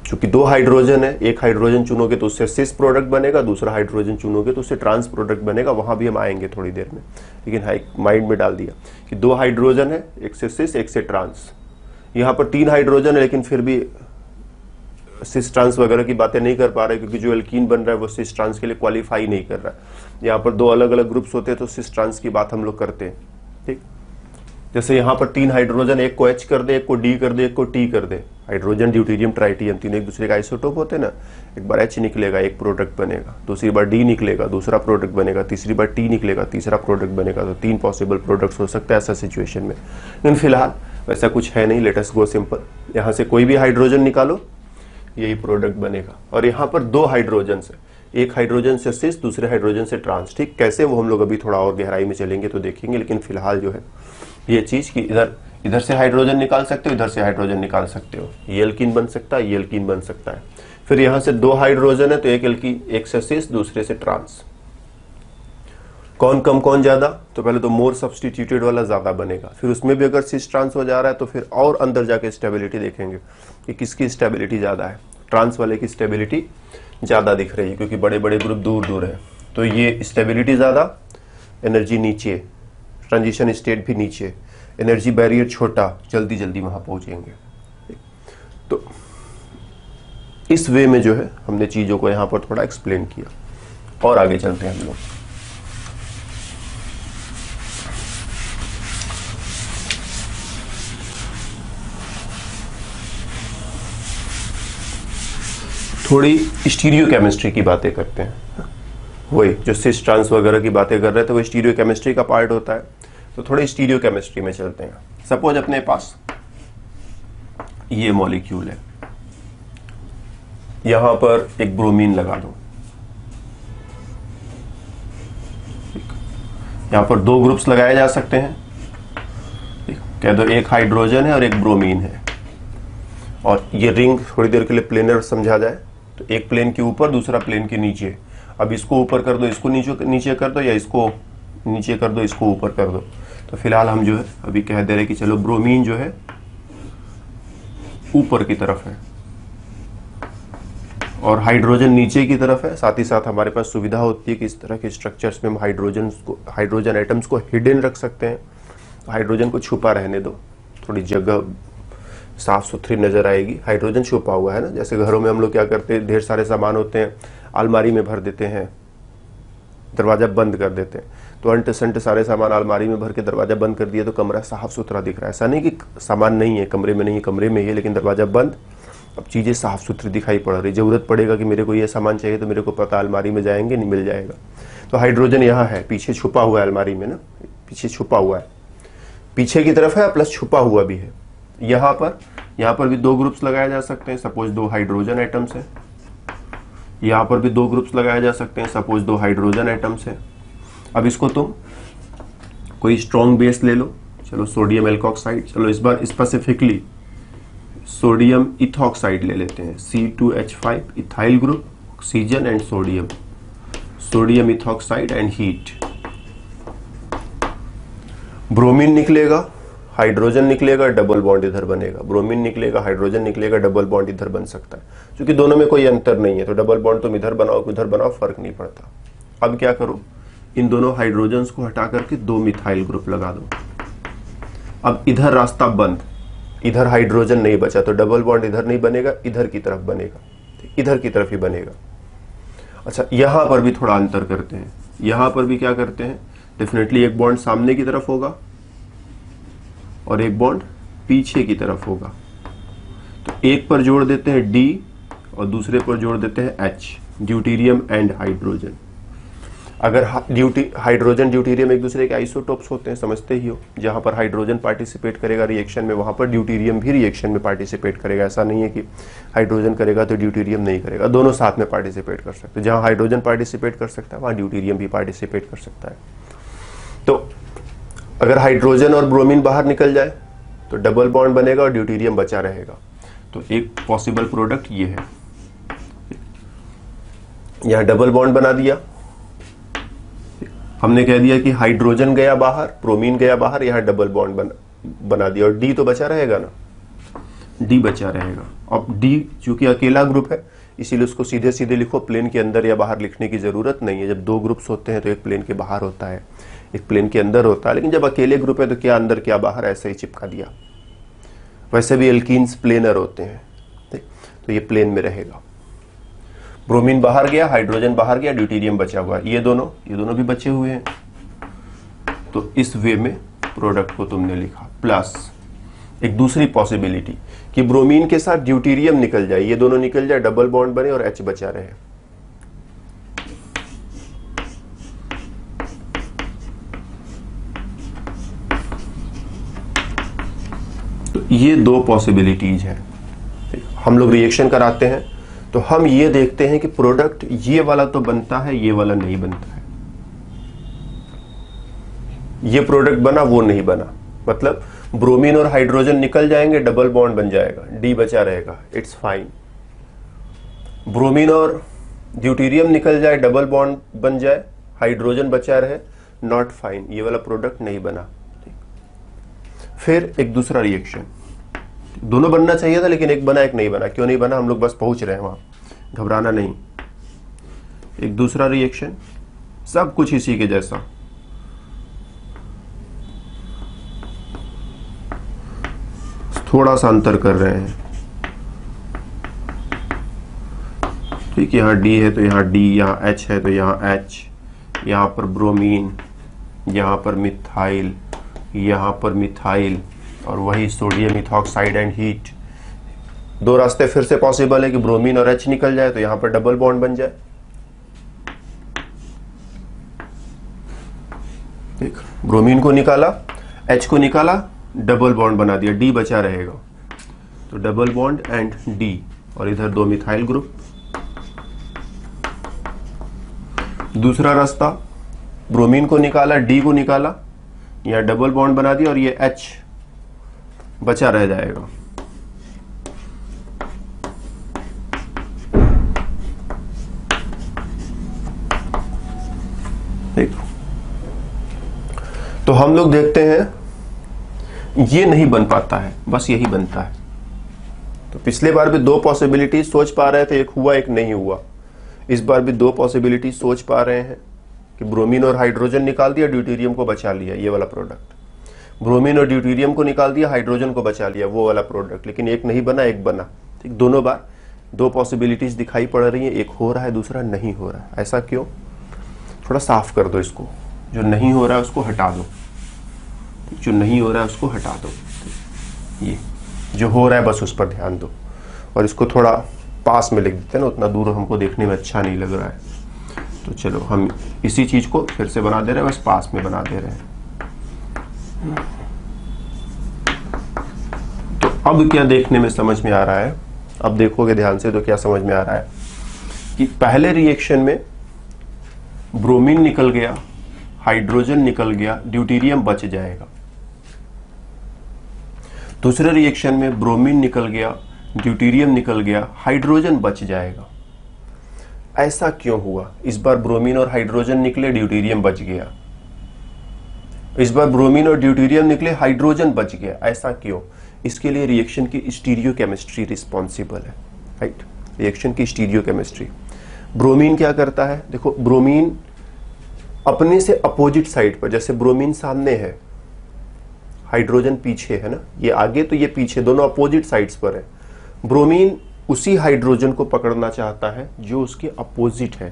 चूंकि 2 हाइड्रोजन है, एक हाइड्रोजन चुनोगे तो उससे सिस प्रोडक्ट बनेगा, दूसरा हाइड्रोजन चुनोगे तो उससे ट्रांस प्रोडक्ट बनेगा। वहां भी हम आएंगे थोड़ी देर में, लेकिन माइंड में डाल दिया कि 2 हाइड्रोजन है, एक से सिस एक से ट्रांस। यहाँ पर 3 हाइड्रोजन है, लेकिन फिर भी सिस ट्रांस वगैरह की बातें नहीं कर पा रहे, क्योंकि जो एल्कीन बन रहा है वो सिस ट्रांस के लिए क्वालिफाई नहीं कर रहा है। यहाँ पर 2 अलग अलग ग्रुप्स होते हैं तो सिस ट्रांस की बात हम लोग करते हैं। ठीक, जैसे यहाँ पर 3 हाइड्रोजन, एक को H कर दे, एक को D कर दे, एक को T कर दे। हाइड्रोजन, ड्यूटेरियम, ट्राइटियम तीनों एक दूसरे का आइसोटोप होते हैं ना। एक बार H निकलेगा, एक प्रोडक्ट बनेगा, दूसरी बार D निकलेगा, दूसरा प्रोडक्ट बनेगा, तीसरी बार T निकलेगा, तीसरा प्रोडक्ट बनेगा। तो 3 पॉसिबल प्रोडक्ट्स हो सकता है ऐसा सिचुएशन में। लेकिन फिलहाल वैसा कुछ है नहीं, लेट अस गो सिंपल। यहाँ से कोई भी हाइड्रोजन निकालो, यही प्रोडक्ट बनेगा। और यहाँ पर 2 हाइड्रोजन है, एक हाइड्रोजन से सिस, दूसरे हाइड्रोजन से ट्रांस। ठीक, कैसे वो हम लोग अभी थोड़ा और गहराई में चलेंगे तो देखेंगे, लेकिन फिलहाल जो है ये चीज कि इधर से हाइड्रोजन निकाल सकते हो, इधर से हाइड्रोजन निकाल सकते हो। ये एल्कीन बन सकता है, ये एल्कीन बन सकता है। फिर यहाँ से 2 हाइड्रोजन है तो एक एल्कीन, एक से सिस, दूसरे से ट्रांस। कौन कम कौन ज्यादा, तो पहले तो मोर सब्सटीट्यूटेड वाला ज्यादा बनेगा। फिर उसमें भी अगर सिस ट्रांस हो जा रहा है तो फिर और अंदर जाके स्टेबिलिटी देखेंगे कि किसकी स्टेबिलिटी ज्यादा है। ट्रांस वाले की स्टेबिलिटी ज्यादा दिख रही है, क्योंकि बड़े बड़े ग्रुप दूर दूर है, तो ये स्टेबिलिटी ज्यादा, एनर्जी नीचे, ट्रांजिशन स्टेट भी नीचे, एनर्जी बैरियर छोटा, जल्दी जल्दी वहां पहुंचेंगे। तो इस वे में जो है हमने चीजों को यहां पर थोड़ा एक्सप्लेन किया। और आगे चलते हैं हम लोग। थोड़ी स्टीरियो केमिस्ट्री की बातें करते हैं। वही जो सिस ट्रांस वगैरह की बातें कर रहे थे वो स्टीरियो केमिस्ट्री का पार्ट होता है, तो थोड़े स्टीरियो केमिस्ट्री में चलते हैं। सपोज अपने पास ये मॉलिक्यूल है, यहां पर एक ब्रोमीन लगा दो। यहां पर 2 ग्रुप्स लगाए जा सकते हैं। कह दो एक हाइड्रोजन है और एक ब्रोमीन है, और ये रिंग थोड़ी देर के लिए प्लेनर समझा जाए तो एक प्लेन के ऊपर, दूसरा प्लेन के नीचे। अब इसको ऊपर कर दो, इसको नीचे कर दो, या इसको नीचे कर दो, इसको ऊपर कर दो। तो फिलहाल हम जो है अभी कह दे रहे कि चलो ब्रोमीन जो है ऊपर की तरफ है और हाइड्रोजन नीचे की तरफ है। साथ ही साथ हमारे पास सुविधा होती है कि इस तरह के स्ट्रक्चर्स में हम हाइड्रोजन एटम्स को हिडन रख सकते हैं। हाइड्रोजन को छुपा रहने दो, थोड़ी जगह साफ सुथरी नजर आएगी। हाइड्रोजन छुपा हुआ है ना, जैसे घरों में हम लोग क्या करते हैं, ढेर सारे सामान होते हैं, अलमारी में भर देते हैं, दरवाजा बंद कर देते हैं, तो अंट संट सारे सामान अलमारी में भर के दरवाजा बंद कर दिया तो कमरा साफ सुथरा दिख रहा है। ऐसा नहीं कि सामान नहीं है कमरे में, नहीं है कमरे में ही है, लेकिन दरवाजा बंद, अब चीजें साफ सुथरी दिखाई पड़ रही। जरूरत पड़ेगा कि मेरे को ये सामान चाहिए तो मेरे को पता, अलमारी में जाएंगे नहीं मिल जाएगा। तो हाइड्रोजन यहाँ है, पीछे छुपा हुआ है अलमारी में ना, पीछे छुपा हुआ है, पीछे की तरफ है प्लस छुपा हुआ भी है। यहाँ पर भी दो ग्रुप्स लगाए जा सकते हैं। सपोज दो हाइड्रोजन एटम्स है, यहाँ पर भी दो ग्रुप्स लगाए जा सकते हैं। सपोज दो हाइड्रोजन एटम्स है। अब इसको तुम कोई स्ट्रॉन्ग बेस ले लो, चलो सोडियम एल्कोक्साइड, चलो इस बार स्पेसिफिकली सोडियम इथॉक्साइड ले लेते हैं, C2H5 ethyl group, oxygen and sodium, sodium ethoxide and heat. Bromine निकलेगा, हाइड्रोजन निकलेगा, डबल बॉन्ड इधर बनेगा। ब्रोमीन निकलेगा, हाइड्रोजन निकलेगा, डबल बॉन्ड इधर बन सकता है। क्योंकि दोनों में कोई अंतर नहीं है तो डबल बॉन्ड तुम इधर बनाओ कि उधर बनाओ, फर्क नहीं पड़ता। अब क्या करो, इन दोनों हाइड्रोजन्स को हटा करके दो मिथाइल ग्रुप लगा दो। अब इधर रास्ता बंद, इधर हाइड्रोजन नहीं बचा तो डबल बॉन्ड इधर नहीं बनेगा, इधर की तरफ बनेगा, इधर की तरफ ही बनेगा। अच्छा, यहां पर भी थोड़ा अंतर करते हैं। यहां पर भी क्या करते हैं, डेफिनेटली एक बॉन्ड सामने की तरफ होगा और एक बॉन्ड पीछे की तरफ होगा। तो एक पर जोड़ देते हैं D और दूसरे पर जोड़ देते हैं H, ड्यूटीरियम एंड हाइड्रोजन। अगर हाइड्रोजन ड्यूटीरियम एक दूसरे के आइसोटोप्स होते हैं, समझते ही हो। जहां पर हाइड्रोजन पार्टिसिपेट करेगा रिएक्शन में, वहां पर ड्यूटीरियम भी रिएक्शन में पार्टिसिपेट करेगा। ऐसा नहीं है कि हाइड्रोजन करेगा तो ड्यूटीरियम नहीं करेगा, दोनों साथ में पार्टिसिपेट कर सकते हैं। जहां हाइड्रोजन पार्टिसिपेट कर सकता है वहां ड्यूटीरियम भी पार्टिसिपेट कर सकता है। तो अगर हाइड्रोजन और ब्रोमीन बाहर निकल जाए तो डबल बॉन्ड बनेगा और ड्यूटीरियम बचा रहेगा। तो एक पॉसिबल प्रोडक्ट ये है। यहां डबल बॉन्ड बना दिया, हमने कह दिया कि हाइड्रोजन गया बाहर, ब्रोमीन गया बाहर, यहां डबल बॉन्ड बना दिया और डी तो बचा रहेगा ना, डी बचा रहेगा। अब डी चूंकि अकेला ग्रुप है इसीलिए उसको सीधे सीधे लिखो, प्लेन के अंदर या बाहर लिखने की जरूरत नहीं है। जब दो ग्रुप्स होते हैं तो एक प्लेन के बाहर होता है, एक प्लेन के अंदर होता है, लेकिन जब अकेले ग्रुप है तो क्या अंदर क्या बाहर ऐसे ही चिपका दिया। वैसे भी एल्कीन्स प्लेनर होते हैं, तो ये प्लेन में रहेगा। ब्रोमीन बाहर गया, हाइड्रोजन बाहर गया, ड्यूटीरियम बचा हुआ है। ये दोनों भी बचे हुए हैं। तो इस वे में प्रोडक्ट को तुमने लिखा। प्लस एक दूसरी पॉसिबिलिटी कि ब्रोमीन के साथ ड्यूटीरियम निकल जाए, ये दोनों निकल जाए, डबल बॉन्ड बने और H बचा रहे। तो ये दो पॉसिबिलिटीज हैं। हम लोग रिएक्शन कराते हैं तो हम ये देखते हैं कि प्रोडक्ट ये वाला तो बनता है, ये वाला नहीं बनता है। ये प्रोडक्ट बना, वो नहीं बना, मतलब ब्रोमीन और हाइड्रोजन निकल जाएंगे, डबल बॉन्ड बन जाएगा, डी बचा रहेगा, इट्स फाइन। ब्रोमीन और ड्यूटीरियम निकल जाए, डबल बॉन्ड बन जाए, हाइड्रोजन बचा रहे, नॉट फाइन, ये वाला प्रोडक्ट नहीं बना। फिर एक दूसरा रिएक्शन, दोनों बनना चाहिए था लेकिन एक बना एक नहीं बना। क्यों नहीं बना, हम लोग बस पहुंच रहे हैं वहां, घबराना नहीं। एक दूसरा रिएक्शन, सब कुछ इसी के जैसा, थोड़ा सा अंतर कर रहे हैं। ठीक, यहां डी है तो यहां डी, यहां एच है तो यहां एच, यहां पर ब्रोमीन, यहां पर मिथाइल, यहां पर मिथाइल, और वही सोडियम इथॉक्साइड एंड हीट। दो रास्ते फिर से पॉसिबल है कि ब्रोमीन और H निकल जाए तो यहां पर डबल बॉन्ड बन जाए। देख, ब्रोमीन को निकाला, H को निकाला, डबल बॉन्ड बना दिया, D बचा रहेगा। तो डबल बॉन्ड एंड D, और इधर दो मिथाइल ग्रुप। दूसरा रास्ता, ब्रोमीन को निकाला, D को निकाला, यहां डबल बॉन्ड बना दिया और ये H बचा रह जाएगा। देखो, तो हम लोग देखते हैं ये नहीं बन पाता है, बस यही बनता है। तो पिछले बार भी दो पॉसिबिलिटी सोच पा रहे थे, एक हुआ एक नहीं हुआ। इस बार भी दो पॉसिबिलिटी सोच पा रहे हैं कि ब्रोमीन और हाइड्रोजन निकाल दिया, ड्यूटेरियम को बचा लिया, ये वाला प्रोडक्ट। ब्रोमीन और ड्यूटेरियम को निकाल दिया, हाइड्रोजन को बचा लिया, वो वाला प्रोडक्ट। लेकिन एक नहीं बना, एक बना। ठीक, दोनों बार दो पॉसिबिलिटीज दिखाई पड़ रही हैं, एक हो रहा है दूसरा नहीं हो रहा है। ऐसा क्यों? थोड़ा साफ कर दो इसको। जो नहीं हो रहा है उसको हटा दो, जो नहीं हो रहा है उसको हटा दो। ये जो हो रहा है बस उस पर ध्यान दो। और इसको थोड़ा पास में लिख देते हैं ना, उतना दूर हमको देखने में अच्छा नहीं लग रहा है। तो चलो हम इसी चीज को फिर से बना दे रहे हैं, बस पास में बना दे रहे हैं। तो अब क्या देखने में समझ में आ रहा है? अब देखोगे ध्यान से तो क्या समझ में आ रहा है कि पहले रिएक्शन में ब्रोमीन निकल गया, हाइड्रोजन निकल गया, ड्यूटेरियम बच जाएगा। दूसरे रिएक्शन में ब्रोमीन निकल गया, ड्यूटेरियम निकल गया, हाइड्रोजन बच जाएगा। ऐसा क्यों हुआ? इस बार ब्रोमीन और हाइड्रोजन निकले, ड्यूटेरियम बच गया। इस बार ब्रोमीन और ड्यूटेरियम निकले, हाइड्रोजन बच गया। ऐसा क्यों? इसके लिए रिएक्शन की स्टीरियोकेमिस्ट्री रिस्पॉन्सिबल है। राइट, रिएक्शन की स्टीरियोकेमिस्ट्री। ब्रोमीन क्या करता है? देखो, ब्रोमीन अपने से अपोजिट साइड पर, जैसे ब्रोमीन सामने है, हाइड्रोजन पीछे है ना, ये आगे तो ये पीछे, दोनों अपोजिट साइड्स पर है। ब्रोमीन उसी हाइड्रोजन को पकड़ना चाहता है जो उसके अपोजिट है,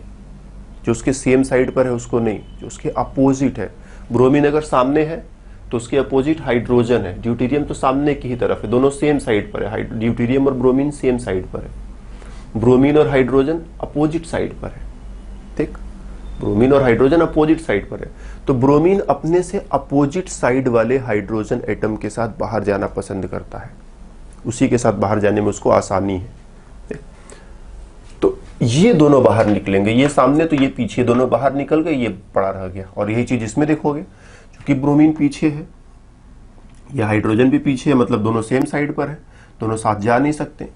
जो उसके सेम साइड पर है उसको नहीं, जो उसके अपोजिट है। ब्रोमीन अगर सामने है तो उसके अपोजिट हाइड्रोजन है, ड्यूटेरियम तो सामने की ही तरफ है, दोनों सेम साइड पर है। ड्यूटेरियम और ब्रोमीन सेम साइड पर है। ब्रोमीन और हाइड्रोजन अपोजिट साइड पर है। ठीक, ब्रोमीन और हाइड्रोजन अपोजिट साइड पर है। तो ब्रोमीन अपने से अपोजिट साइड वाले हाइड्रोजन एटम के साथ बाहर जाना पसंद करता है, उसी के साथ बाहर जाने में उसको आसानी है। तो ये दोनों बाहर निकलेंगे, ये सामने तो ये पीछे, दोनों बाहर निकल गए, ये पड़ा रह गया। और यही चीज इसमें देखोगे, क्योंकि ब्रोमीन पीछे है, या हाइड्रोजन भी पीछे है, मतलब दोनों सेम साइड पर है, दोनों साथ जा नहीं सकते।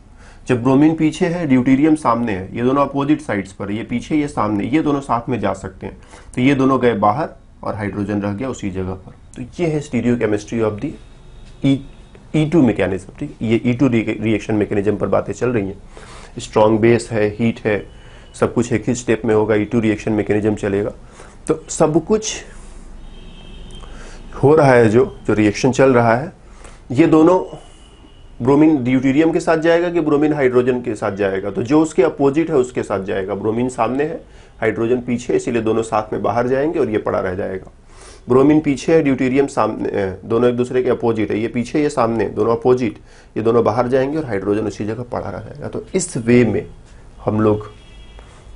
जब ब्रोमीन पीछे है, ड्यूटेरियम सामने है, ये दोनों अपोजिट साइड्स पर, ये पीछे ये सामने, ये दोनों साथ में जा सकते हैं। तो ये दोनों गए बाहर और हाइड्रोजन रह गया उसी जगह पर। तो ये है stereochemistry of the E2 mechanism. ठीक, ये E2 रिएक्शन मैकेनिज्म पर बातें चल रही हैं। स्ट्रॉन्ग बेस है, हीट है, सब कुछ एक ही स्टेप में होगा, E2 रिएक्शन मैकेनिज्म चलेगा। तो सब कुछ हो रहा है, जो रिएक्शन चल रहा है, ये दोनों ब्रोमीन ड्यूटेरियम के साथ जाएगा कि ब्रोमीन हाइड्रोजन के साथ जाएगा? तो जो उसके अपोजिट है उसके साथ जाएगा। ब्रोमीन सामने है, हाइड्रोजन पीछे, इसीलिए दोनों साथ में बाहर जाएंगे और ये पड़ा रह जाएगा। ब्रोमीन पीछे है, ड्यूटेरियम सामने, दोनों एक दूसरे के अपोजिट है, ये पीछे ये सामने, दोनों अपोजिट, ये दोनों बाहर जाएंगे और हाइड्रोजन उसी जगह पड़ा रह जाएगा। तो इस वे में हम लोग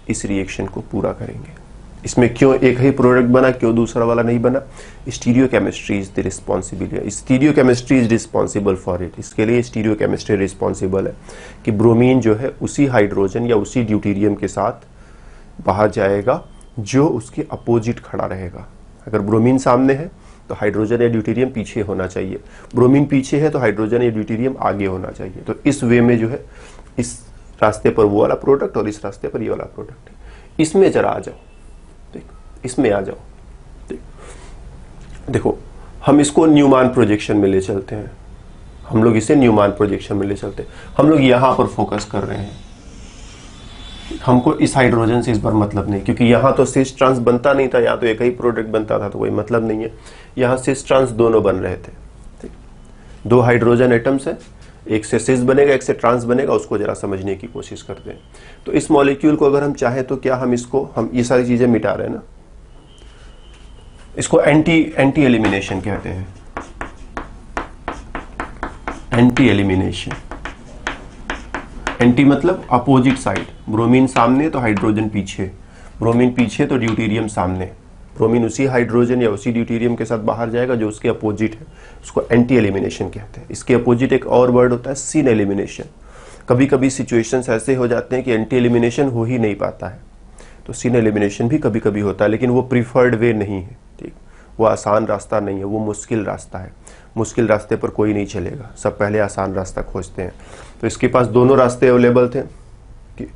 इस रिएक्शन को पूरा करेंगे। इसमें क्यों एक ही प्रोडक्ट बना, क्यों दूसरा वाला नहीं बना? Stereochemistry is the responsibility, stereochemistry is responsible for it. इसके लिए स्टीरियोकेमिस्ट्री रिस्पॉन्सिबल है कि ब्रोमीन जो है उसी हाइड्रोजन या उसी ड्यूटेरियम के साथ बाहर जाएगा जो उसके अपोजिट खड़ा रहेगा। अगर ब्रोमीन सामने है तो हाइड्रोजन या ड्यूटेरियम पीछे होना चाहिए, ब्रोमीन पीछे है तो हाइड्रोजन या ड्यूटेरियम आगे होना चाहिए। तो इस वे में जो है, इस रास्ते पर वो वाला प्रोडक्ट और इस रास्ते पर ये वाला प्रोडक्ट है। इसमें जरा आ जाओ, इसमें आ जाओ। देखो, हम इसको न्यूमान प्रोजेक्शन में ले चलते हैं, हम लोग इसे न्यूमान प्रोजेक्शन में ले चलते हैं। हम लोग यहां पर फोकस कर रहे हैं, हमको इस हाइड्रोजन से इस बार मतलब नहीं, क्योंकि यहां तो सिस ट्रांस बनता नहीं था, यहां तो एक ही प्रोडक्ट बनता था, तो कोई मतलब नहीं है। यहां सिस ट्रांस दोनों बन रहे थे। ठीक, दो हाइड्रोजन एटम्स है, एक से सिस बनेगा, एक से ट्रांस बनेगा, उसको जरा समझने की कोशिश करते हैं। तो इस मॉलिक्यूल को अगर हम चाहें तो क्या हम इसको, हम ये सारी चीजें मिटा रहे हैं ना, इसको एंटी एलिमिनेशन कहते हैं। एंटी एलिमिनेशन, एंटी मतलब अपोजिट साइड। ब्रोमीन सामने तो हाइड्रोजन पीछे, ब्रोमीन पीछे तो ड्यूटेरियम सामने। ब्रोमीन उसी हाइड्रोजन या उसी ड्यूटेरियम के साथ बाहर जाएगा जो उसके अपोजिट है, उसको एंटी एलिमिनेशन कहते हैं। इसके अपोजिट एक और वर्ड होता है सिन एलिमिनेशन। कभी कभी सिचुएशंस ऐसे हो जाते हैं कि एंटी एलिमिनेशन हो ही नहीं पाता है, तो सिन एलिमिनेशन भी कभी कभी होता है, लेकिन वो प्रीफर्ड वे नहीं है। ठीक, वो आसान रास्ता नहीं है, वो मुश्किल रास्ता है। मुश्किल रास्ते पर कोई नहीं चलेगा, सब पहले आसान रास्ता खोजते हैं। तो इसके पास दोनों रास्ते अवेलेबल थे कि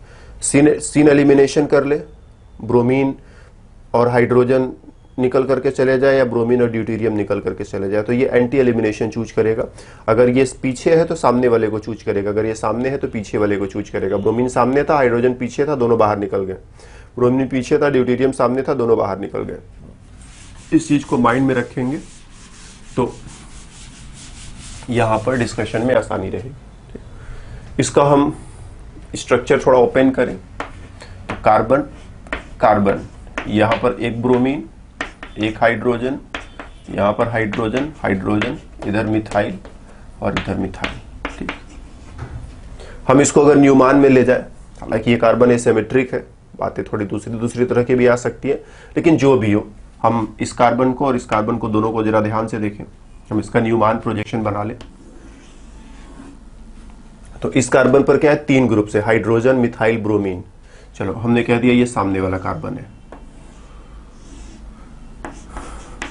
सिन एलिमिनेशन कर ले, ब्रोमीन और हाइड्रोजन निकल करके चले जाए या ब्रोमीन और ड्यूटेरियम निकल करके चले जाए, तो ये एंटी एलिमिनेशन चूज करेगा। अगर ये पीछे है तो सामने वाले को चूज करेगा, अगर ये सामने है तो पीछे वाले को चूज करेगा। ब्रोमीन सामने था, हाइड्रोजन पीछे था, दोनों बाहर निकल गए। ब्रोमीन पीछे था, ड्यूटेरियम सामने था, दोनों बाहर निकल गए। इस चीज को माइंड में रखेंगे तो यहां पर डिस्कशन में आसानी रहेगी। इसका हम स्ट्रक्चर थोड़ा ओपन करें। कार्बन कार्बन, यहां पर एक ब्रोमीन, एक हाइड्रोजन, यहां पर हाइड्रोजन हाइड्रोजन, इधर मिथाइल और इधर मिथाइल। ठीक, हम इसको अगर न्यूमान में ले जाए, हालांकि ये कार्बन एसिमेट्रिक है, बातें थोड़ी दूसरी तरह की भी आ सकती है, लेकिन जो भी हो, हम इस कार्बन को और इस कार्बन को दोनों को जरा ध्यान से देखें। हम इसका न्यूमान प्रोजेक्शन बना लें। तो इस कार्बन पर क्या है, 3 ग्रुप है, हाइड्रोजन मिथाइल ब्रोमीन। चलो हमने कह दिया ये सामने वाला कार्बन है,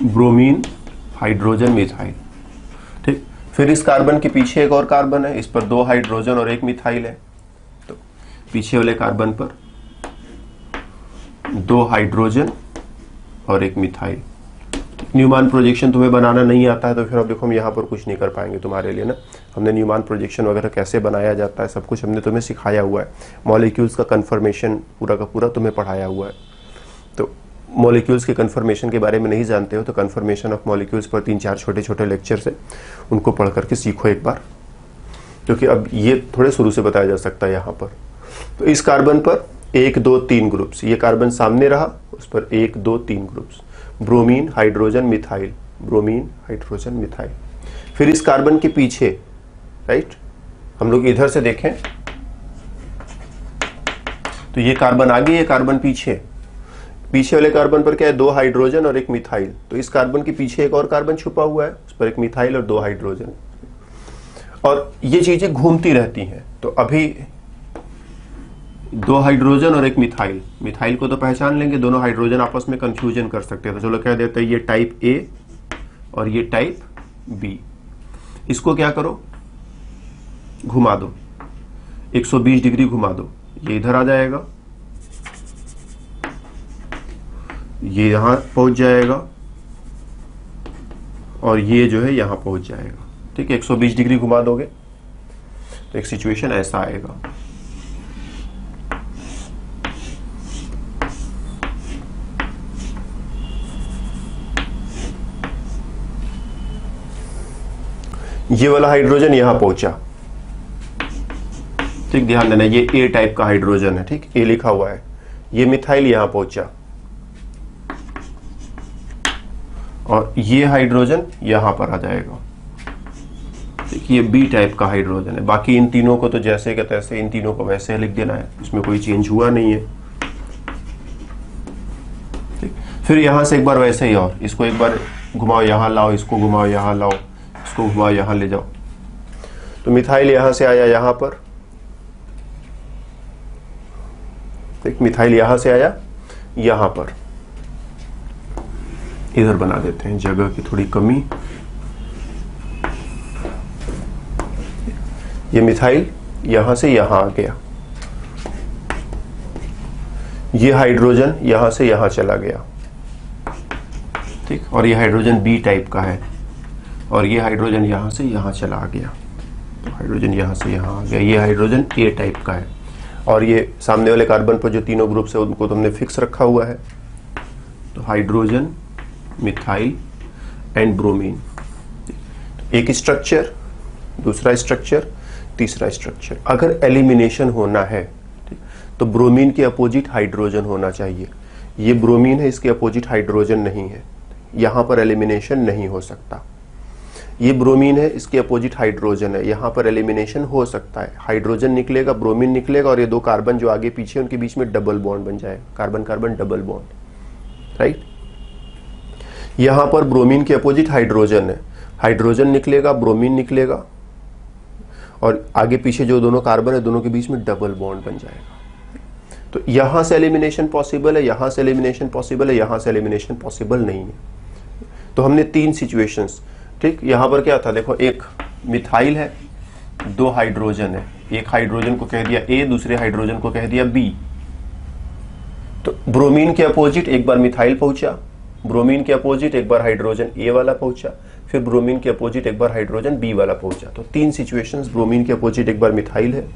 ब्रोमीन हाइड्रोजन मिथाइल। ठीक, फिर इस कार्बन के पीछे एक और कार्बन है, इस पर 2 हाइड्रोजन और 1 मिथाइल है। तो पीछे वाले कार्बन पर 2 हाइड्रोजन और 1 मिथाइल। न्यूमान प्रोजेक्शन तुम्हें बनाना नहीं आता है तो फिर अब देखो हम यहाँ पर कुछ नहीं कर पाएंगे तुम्हारे लिए ना। हमने न्यूमान प्रोजेक्शन वगैरह कैसे बनाया जाता है सब कुछ हमने तुम्हें सिखाया हुआ है। मॉलिक्यूल्स का कन्फर्मेशन पूरा का पूरा तुम्हें पढ़ाया हुआ है। तो मॉलिक्यूल्स के कन्फर्मेशन के बारे में नहीं जानते हो तो कन्फर्मेशन ऑफ मॉलिक्यूल्स पर 3-4 छोटे छोटे लेक्चर्स है, उनको पढ़ करके सीखो एक बार, क्योंकि अब ये थोड़े शुरू से बताया जा सकता है यहाँ पर। तो इस कार्बन पर 1 2 3 ग्रुप्स, ये कार्बन सामने रहा, उस पर 1 2 3 groups, bromine hydrogen methyl, bromine hydrogen methyl. फिर इस कार्बन के पीछे, राइट, हम लोग इधर से देखें तो ये कार्बन आगे, ये कार्बन पीछे। पीछे वाले कार्बन पर क्या है, 2 हाइड्रोजन और 1 मिथाइल। तो इस कार्बन के पीछे एक और कार्बन छुपा हुआ है, उस पर 1 मिथाइल और 2 हाइड्रोजन। और ये चीजें घूमती रहती हैं। तो अभी 2 हाइड्रोजन और 1 मिथाइल, मिथाइल को तो पहचान लेंगे, दोनों हाइड्रोजन आपस में कंफ्यूजन कर सकते हैं, तो चलो कह देते हैं ये टाइप ए और ये टाइप बी। इसको क्या करो, घुमा दो, 120 डिग्री घुमा दो, ये इधर आ जाएगा, ये यहां पहुंच जाएगा और ये जो है यहां पहुंच जाएगा। ठीक है, 120 डिग्री घुमा दोगे तो एक सिचुएशन ऐसा आएगा। ये वाला हाइड्रोजन यहां पहुंचा, ठीक, ध्यान देना ये ए टाइप का हाइड्रोजन है, ठीक, ए लिखा हुआ है। ये मिथाइल यहां पहुंचा और ये हाइड्रोजन यहां पर आ जाएगा। ठीक, ये बी टाइप का हाइड्रोजन है। बाकी इन तीनों को तो जैसे के तैसे, इन तीनों को वैसे लिख देना है, इसमें कोई चेंज हुआ नहीं है। ठीक, फिर यहां से एक बार वैसे ही, और इसको एक बार घुमाओ यहां लाओ, इसको घुमाओ यहां लाओ, इसको घुमाओ यहां ले जाओ। तो मिथाइल यहां से आया यहां पर, एक मिथाइल यहां से आया यहां पर। इधर बना देते हैं, जगह की थोड़ी कमी। ये मिथाइल यहां से यहां आ गया, ये हाइड्रोजन यहां से यहां चला गया। ठीक, और ये हाइड्रोजन बी टाइप का है और ये हाइड्रोजन यहां से यहां चला गया। तो हाइड्रोजन यहां से यहां आ गया, ये हाइड्रोजन ए टाइप का है। और ये सामने वाले कार्बन पर जो तीनों ग्रुप्स है उनको तुमने फिक्स रखा हुआ है। तो हाइड्रोजन मिथाइल एंड ब्रोमीन, एक स्ट्रक्चर, दूसरा स्ट्रक्चर, तीसरा स्ट्रक्चर। अगर एलिमिनेशन होना है तो ब्रोमीन के अपोजिट हाइड्रोजन होना चाहिए। ये ब्रोमीन है, इसके अपोजिट हाइड्रोजन नहीं है, यहां पर एलिमिनेशन नहीं हो सकता। ये ब्रोमीन है, इसके अपोजिट हाइड्रोजन है, यहां पर एलिमिनेशन हो सकता है। हाइड्रोजन निकलेगा, ब्रोमीन निकलेगा और ये 2 कार्बन जो आगे पीछे उनके बीच में डबल बॉन्ड बन जाएगा, carbon carbon double bond, right. यहां पर ब्रोमीन के अपोजिट हाइड्रोजन है, हाइड्रोजन निकलेगा, ब्रोमीन निकलेगा और आगे पीछे जो दोनों कार्बन है दोनों के बीच में डबल बॉन्ड बन जाएगा। तो यहां से एलिमिनेशन पॉसिबल है, यहां से एलिमिनेशन पॉसिबल है, यहां से एलिमिनेशन पॉसिबल नहीं है। तो हमने 3 सिचुएशंस, ठीक, यहां पर क्या था देखो, एक मिथाइल है, 2 हाइड्रोजन है, एक हाइड्रोजन को कह दिया ए, दूसरे हाइड्रोजन को कह दिया बी। तो ब्रोमीन के अपोजिट एक बार मिथाइल पहुंचा, ब्रोमीन के अपोजिट एक बार हाइड्रोजन ए वाला पहुंचा, फिर ब्रोमीन के अपोजिट एक बार हाइड्रोजन बी वाला पहुंचा। तो 3 सिचुएशंस, ब्रोमीन के अपोजिट एक बार मिथाइल है,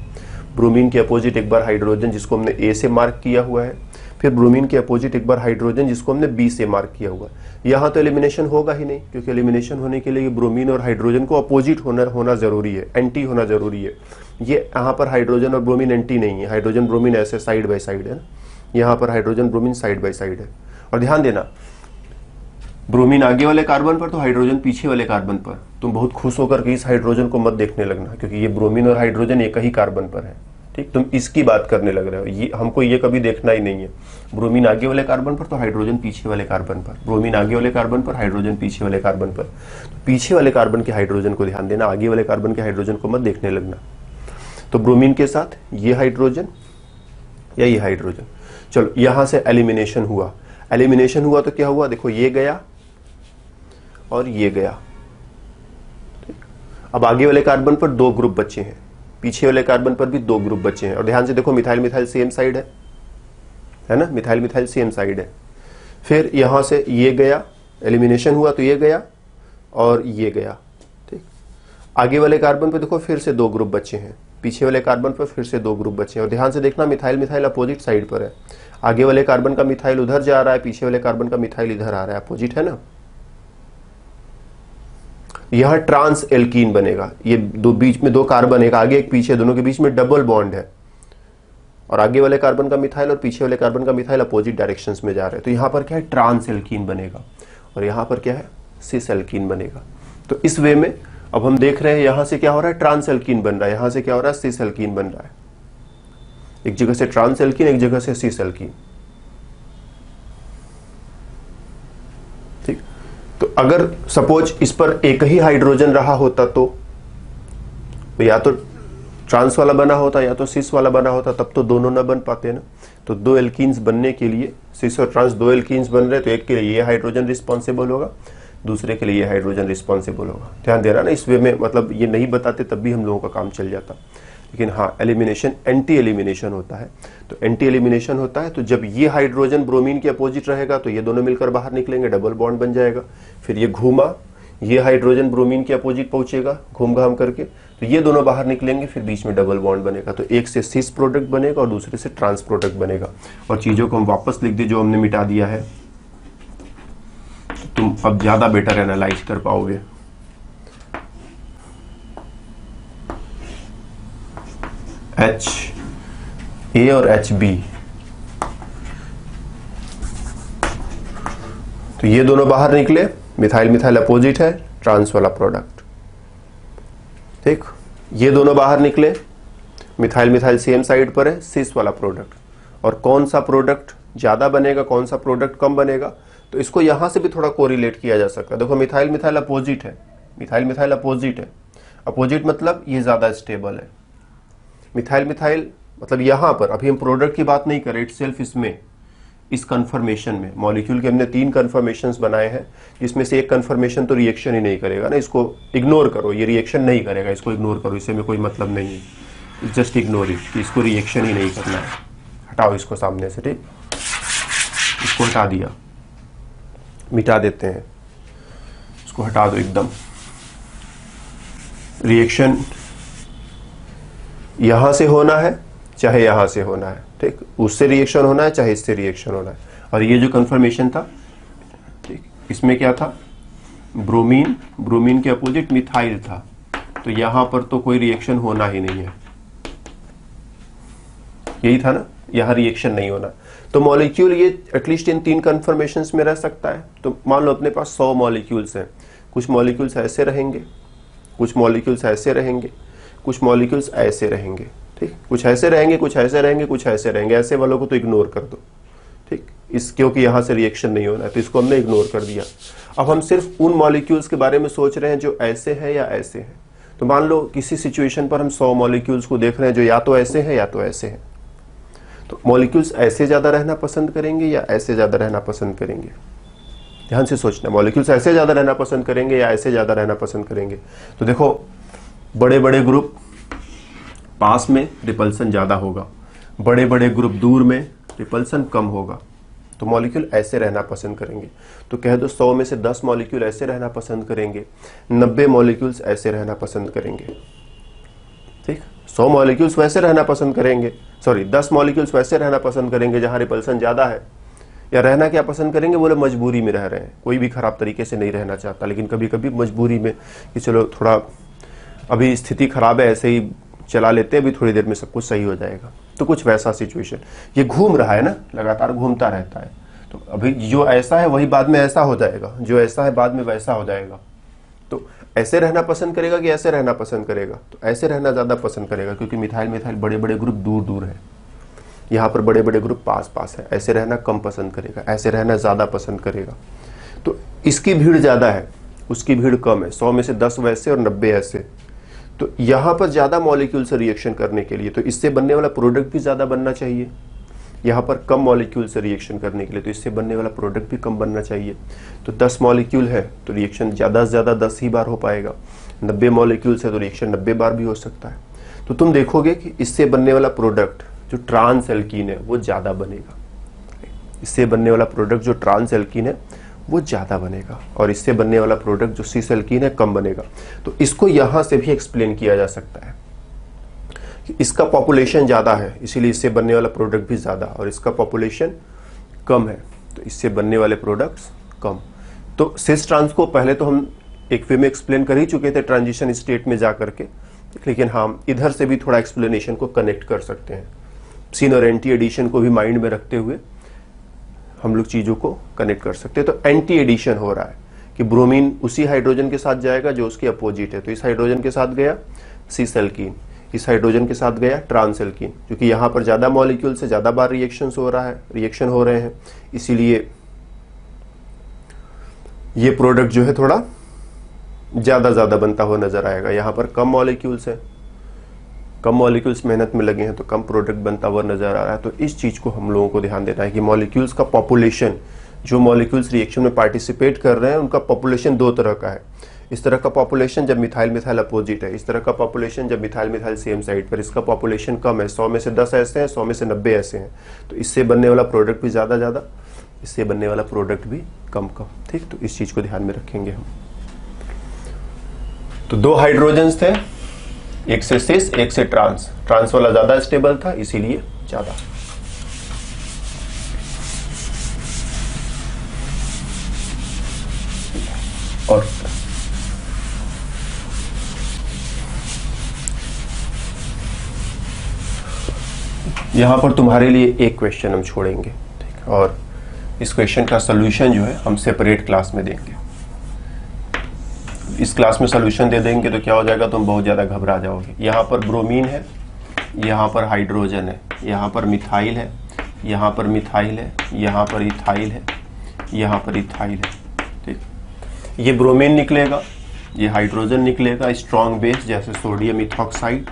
ब्रोमीन के अपोजिट एक बार हाइड्रोजन जिसको हमने ए से मार्क किया हुआ है, फिर ब्रोमीन के अपोजिट एक बार हाइड्रोजन जिसको हमने बी से मार्क किया हुआ है। यहाँ तो एलिमिनेशन होगा ही नहीं, क्योंकि एलिमिनेशन होने के लिए ब्रोमीन और हाइड्रोजन को अपोजिट होना जरूरी है, एंटी होना जरूरी है। ये यहाँ पर हाइड्रोजन और ब्रोमीन एंटी नहीं है, हाइड्रोजन ब्रोमीन ऐसे साइड बाय साइड है ना, यहाँ पर hydrogen bromine side by side है। और ध्यान देना, ब्रोमीन आगे वाले कार्बन पर तो हाइड्रोजन पीछे वाले कार्बन पर। तुम बहुत खुश होकर के इस हाइड्रोजन को मत देखने लगना, क्योंकि ये ब्रोमीन और हाइड्रोजन एक ही कार्बन पर है। ठीक, तुम इसकी बात करने लग रहे हो, ये हमको ये कभी देखना ही नहीं है। ब्रोमीन आगे वाले कार्बन पर तो हाइड्रोजन पीछे वाले कार्बन पर, ब्रोमीन आगे वाले कार्बन पर, हाइड्रोजन पीछे वाले कार्बन पर। तो पीछे वाले कार्बन के हाइड्रोजन को ध्यान देना, आगे वाले कार्बन के हाइड्रोजन को मत देखने लगना। तो ब्रोमीन के साथ ये हाइड्रोजन या ये हाइड्रोजन। चलो यहां से एलिमिनेशन हुआ, एलिमिनेशन हुआ तो क्या हुआ, देखो ये गया और ये गया। अब आगे वाले कार्बन पर 2 ग्रुप बचे हैं, पीछे वाले कार्बन पर भी 2 ग्रुप बचे हैं। और ध्यान से देखो, मिथाइल मिथाइल सेम साइड है ना, मिथाइल मिथाइल सेम साइड है। फिर यहां से ये गया, एलिमिनेशन हुआ तो ये गया और ये गया। ठीक, आगे वाले कार्बन पर देखो फिर से 2 ग्रुप बचे हैं, पीछे वाले कार्बन पर फिर से 2 ग्रुप बचे हैं। और ध्यान से देखना, मिथाइल मिथाइल अपोजिट साइड पर है, आगे वाले कार्बन का मिथाइल उधर जा रहा है, पीछे वाले कार्बन का मिथाइल इधर आ रहा है, अपोजिट है ना। यह ट्रांस एल्कीन बनेगा, ये दो बीच में 2 कार्बन, एक आगे एक पीछे, दोनों के बीच में डबल बॉन्ड है, और आगे वाले कार्बन का मिथाइल और पीछे वाले कार्बन का मिथाइल अपोजिट डायरेक्शंस में जा रहे हैं। तो यहां पर क्या है, ट्रांस एल्कीन बनेगा, और यहां पर क्या है, सिस एल्कीन बनेगा। तो इस वे में अब हम देख रहे हैं यहां से क्या हो रहा है, ट्रांस एल्कीन बन रहा है, यहां से क्या हो रहा है, सिस एल्कीन बन रहा है। एक जगह से ट्रांस एल्कीन, एक जगह से सिस एल्कीन। ठीक, तो अगर सपोज इस पर एक ही हाइड्रोजन रहा होता तो या तो ट्रांस वाला बना होता या तो सिस वाला बना होता, तब तो दोनों ना बन पाते ना। तो 2 एल्कीन्स बनने के लिए, सिस और ट्रांस 2 एल्कीन्स बन रहे, तो एक के लिए ये हाइड्रोजन रिस्पॉन्सिबल होगा, दूसरे के लिए ये हाइड्रोजन रिस्पॉन्सिबल होगा। ध्यान देना ना, इस वे में मतलब ये नहीं बताते तब भी हम लोगों का काम चल जाता। लेकिन हाँ, एलिमिनेशन एंटी एलिमिनेशन होता है। तो एंटी एलिमिनेशन होता है तो जब ये हाइड्रोजन ब्रोमीन के अपोजिट रहेगा तो ये दोनों मिलकर बाहर निकलेंगे, डबल बॉन्ड बन जाएगा। फिर ये घूमा, ये हाइड्रोजन ब्रोमीन के अपोजिट पहुंचेगा घूम घाम करके, तो ये दोनों बाहर निकलेंगे, फिर बीच में डबल बॉन्ड बनेगा। तो एक से सिस प्रोडक्ट बनेगा और दूसरे से ट्रांस प्रोडक्ट बनेगा। और चीजों को हम वापस लिख दे जो हमने मिटा दिया है, तो तुम अब ज्यादा बेटर एनालाइज कर पाओगे। HA और HB, तो ये दोनों बाहर निकले, मिथाइल मिथाइल अपोजिट है, ट्रांस वाला प्रोडक्ट। ठीक, ये दोनों बाहर निकले, मिथाइल मिथाइल सेम साइड पर है, सिस वाला प्रोडक्ट। और कौन सा प्रोडक्ट ज्यादा बनेगा, कौन सा प्रोडक्ट कम बनेगा, तो इसको यहां से भी थोड़ा कोरिलेट किया जा सकता है। देखो मिथाइल मिथाइल अपोजिट है, मिथाइल मिथाइल अपोजिट है, अपोजिट मतलब ये ज्यादा स्टेबल है। मिथाइल मिथाइल मतलब यहां पर अभी हम प्रोडक्ट की बात नहीं कर रहे, इटसेल्फ इसमें इस कन्फर्मेशन में मॉलिक्यूल के हमने 3 कन्फर्मेशंस बनाए हैं, जिसमें से एक कन्फर्मेशन तो रिएक्शन ही नहीं करेगा ना, इसको इग्नोर करो, ये रिएक्शन नहीं करेगा, इसको इग्नोर करो, इससे में कोई मतलब नहीं है, जस्ट इग्नोर इट, कि इसको रिएक्शन ही नहीं करना है, हटाओ इसको सामने से। ठीक, इसको हटा दिया, मिटा देते हैं, इसको हटा दो एकदम। रिएक्शन यहां से होना है चाहे यहां से होना है, ठीक, उससे रिएक्शन होना है चाहे इससे रिएक्शन होना है। और ये जो कंफर्मेशन था, ठीक, इसमें क्या था, ब्रोमीन, ब्रोमीन के अपोजिट मिथाइल था, तो यहां पर तो कोई रिएक्शन होना ही नहीं है, यही था ना, यहां रिएक्शन नहीं होना। तो मॉलिक्यूल ये एटलीस्ट इन 3 कन्फर्मेशंस में रह सकता है। तो मान लो अपने पास 100 मॉलिक्यूल्स हैं, कुछ मॉलिक्यूल्स ऐसे रहेंगे, कुछ मॉलिक्यूल्स ऐसे रहेंगे, कुछ मॉलिक्यूल्स ऐसे रहेंगे, ठीक, कुछ ऐसे रहेंगे, कुछ ऐसे रहेंगे, कुछ ऐसे रहेंगे, ऐसे वालों को तो इग्नोर कर दो। ठीक, इस क्योंकि यहां से रिएक्शन नहीं होना है, तो इसको हमने इग्नोर कर दिया। अब हम सिर्फ उन मॉलिक्यूल्स के बारे में सोच रहे हैं जो ऐसे हैं या ऐसे हैं। तो मान लो किसी सिचुएशन पर हम 100 मॉलिक्यूल्स को देख रहे हैं जो या तो ऐसे हैं या तो ऐसे हैं, तो मॉलिक्यूल्स ऐसे ज्यादा रहना पसंद करेंगे या ऐसे ज्यादा रहना पसंद करेंगे? ध्यान से सोचना, मॉलिक्यूल्स ऐसे ज्यादा रहना पसंद करेंगे या ऐसे ज्यादा रहना पसंद करेंगे? तो देखो, बड़े बड़े ग्रुप पास में रिपल्सन ज्यादा होगा, बड़े बड़े ग्रुप दूर में रिपल्सन कम होगा। तो मॉलिक्यूल ऐसे रहना पसंद करेंगे। तो कह दो 100 में से 10 मॉलिक्यूल ऐसे रहना पसंद करेंगे, 90 मॉलिक्यूल्स ऐसे रहना पसंद करेंगे। ठीक, 100 मॉलिक्यूल्स वैसे रहना पसंद करेंगे, सॉरी 10 मॉलिक्यूल्स वैसे रहना पसंद करेंगे जहां रिपल्सन ज्यादा है। या रहना क्या पसंद करेंगे, बोले मजबूरी में रह रहे हैं, कोई भी खराब तरीके से नहीं रहना चाहता, लेकिन कभी कभी मजबूरी में कि चलो थोड़ा अभी स्थिति खराब है, ऐसे ही चला लेते हैं, अभी थोड़ी देर में सब कुछ सही हो जाएगा। तो कुछ वैसा सिचुएशन, ये घूम रहा है ना, लगातार घूमता रहता है। तो अभी जो ऐसा है वही बाद में ऐसा हो जाएगा, जो ऐसा है बाद में वैसा हो जाएगा। तो ऐसे रहना पसंद करेगा कि ऐसे रहना पसंद करेगा, तो ऐसे रहना ज्यादा पसंद करेगा, क्योंकि मिथाइल मिथाइल बड़े बड़े ग्रुप दूर दूर है, यहाँ पर बड़े बड़े ग्रुप पास पास है। ऐसे रहना कम पसंद करेगा, ऐसे रहना ज्यादा पसंद करेगा। तो इसकी भीड़ ज्यादा है, उसकी भीड़ कम है, 100 में से 10 वैसे और 90 ऐसे। तो यहाँ पर ज्यादा मॉलिक्यूल से रिएक्शन करने के लिए, तो इससे बनने वाला प्रोडक्ट भी ज्यादा बनना चाहिए। यहाँ पर कम मॉलिक्यूल से रिएक्शन करने के लिए, तो इससे बनने वाला प्रोडक्ट भी कम बनना चाहिए। तो 10 मॉलिक्यूल है तो रिएक्शन ज्यादा से ज्यादा 10 ही बार हो पाएगा। 90 मॉलिक्यूल है तो रिएक्शन 90 बार भी हो सकता है। तो तुम देखोगे कि इससे बनने वाला प्रोडक्ट जो ट्रांस एल्कीन है वो ज्यादा बनेगा। इससे बनने वाला प्रोडक्ट जो ट्रांस एल्कीन है वो ज्यादा बनेगा, और इससे बनने वाला प्रोडक्ट जो सिस एल्कीन है कम बनेगा। तो इसको यहां से भी एक्सप्लेन किया जा सकता है कि इसका पॉपुलेशन ज्यादा है, इसीलिए इससे बनने वाला प्रोडक्ट भी ज्यादा, और इसका पॉपुलेशन कम है तो इससे बनने वाले प्रोडक्ट्स कम। तो सिस ट्रांस को पहले तो हम एक वे में एक्सप्लेन कर ही चुके थे ट्रांजिशन स्टेट में जाकर के, लेकिन हम इधर से भी थोड़ा एक्सप्लेनेशन को कनेक्ट कर सकते हैं। सिन और एंटी एडिशन को भी माइंड में रखते हुए हम लोग चीजों को कनेक्ट कर सकते हैं। तो एंटी एडिशन हो रहा है कि ब्रोमीन उसी हाइड्रोजन के साथ जाएगा जो उसके अपोजिट है। तो इस हाइड्रोजन के साथ गया सिस एल्कीन, इस हाइड्रोजन के साथ गया ट्रांस एल्कीन, क्योंकि यहाँ पर ज्यादा मॉलिक्यूल से ज्यादा बार रिएक्शन हो रहे हैं, इसीलिए ये प्रोडक्ट जो है थोड़ा ज्यादा बनता हुआ नजर आएगा। यहाँ पर कम मॉलिक्यूल्स है, कम मॉलिक्यूल्स मेहनत में लगे हैं तो कम प्रोडक्ट बनता हुआ नजर आ रहा है। तो इस चीज को हम लोगों को ध्यान देना है कि मॉलिक्यूल्स का पॉपुलेशन, जो मॉलिक्यूल्स रिएक्शन में पार्टिसिपेट कर रहे हैं उनका पॉपुलेशन दो तरह का है। इस तरह का पॉपुलेशन जब मिथाइल मिथाइल अपोजिट है, इस तरह का पॉपुलेशन जब मिथाइल मिथाइल सेम साइड पर, इसका पॉपुलेशन कम है, 100 में से 10 ऐसे हैं, 100 में से 90 ऐसे हैं। तो इससे बनने वाला प्रोडक्ट भी ज्यादा, इससे बनने वाला प्रोडक्ट भी कम। ठीक, तो इस चीज को ध्यान में रखेंगे हम। तो दो हाइड्रोजन्स थे, एक से सिस एक से ट्रांस। ट्रांस वाला ज्यादा स्टेबल था इसीलिए ज्यादा। और यहां पर तुम्हारे लिए एक क्वेश्चन हम छोड़ेंगे, ठीक, और इस क्वेश्चन का सॉल्यूशन जो है हम सेपरेट क्लास में देंगे। इस क्लास में सॉल्यूशन दे देंगे तो क्या हो जाएगा, तुम बहुत ज्यादा घबरा जाओगे। यहाँ पर ब्रोमीन है, यहाँ पर हाइड्रोजन है, यहाँ पर मिथाइल है, यहाँ पर मिथाइल है, यहाँ पर इथाइल है, यहाँ पर इथाइल है। ठीक, ये ब्रोमीन निकलेगा, ये हाइड्रोजन निकलेगा, स्ट्रॉन्ग बेस जैसे सोडियम इथॉक्साइड।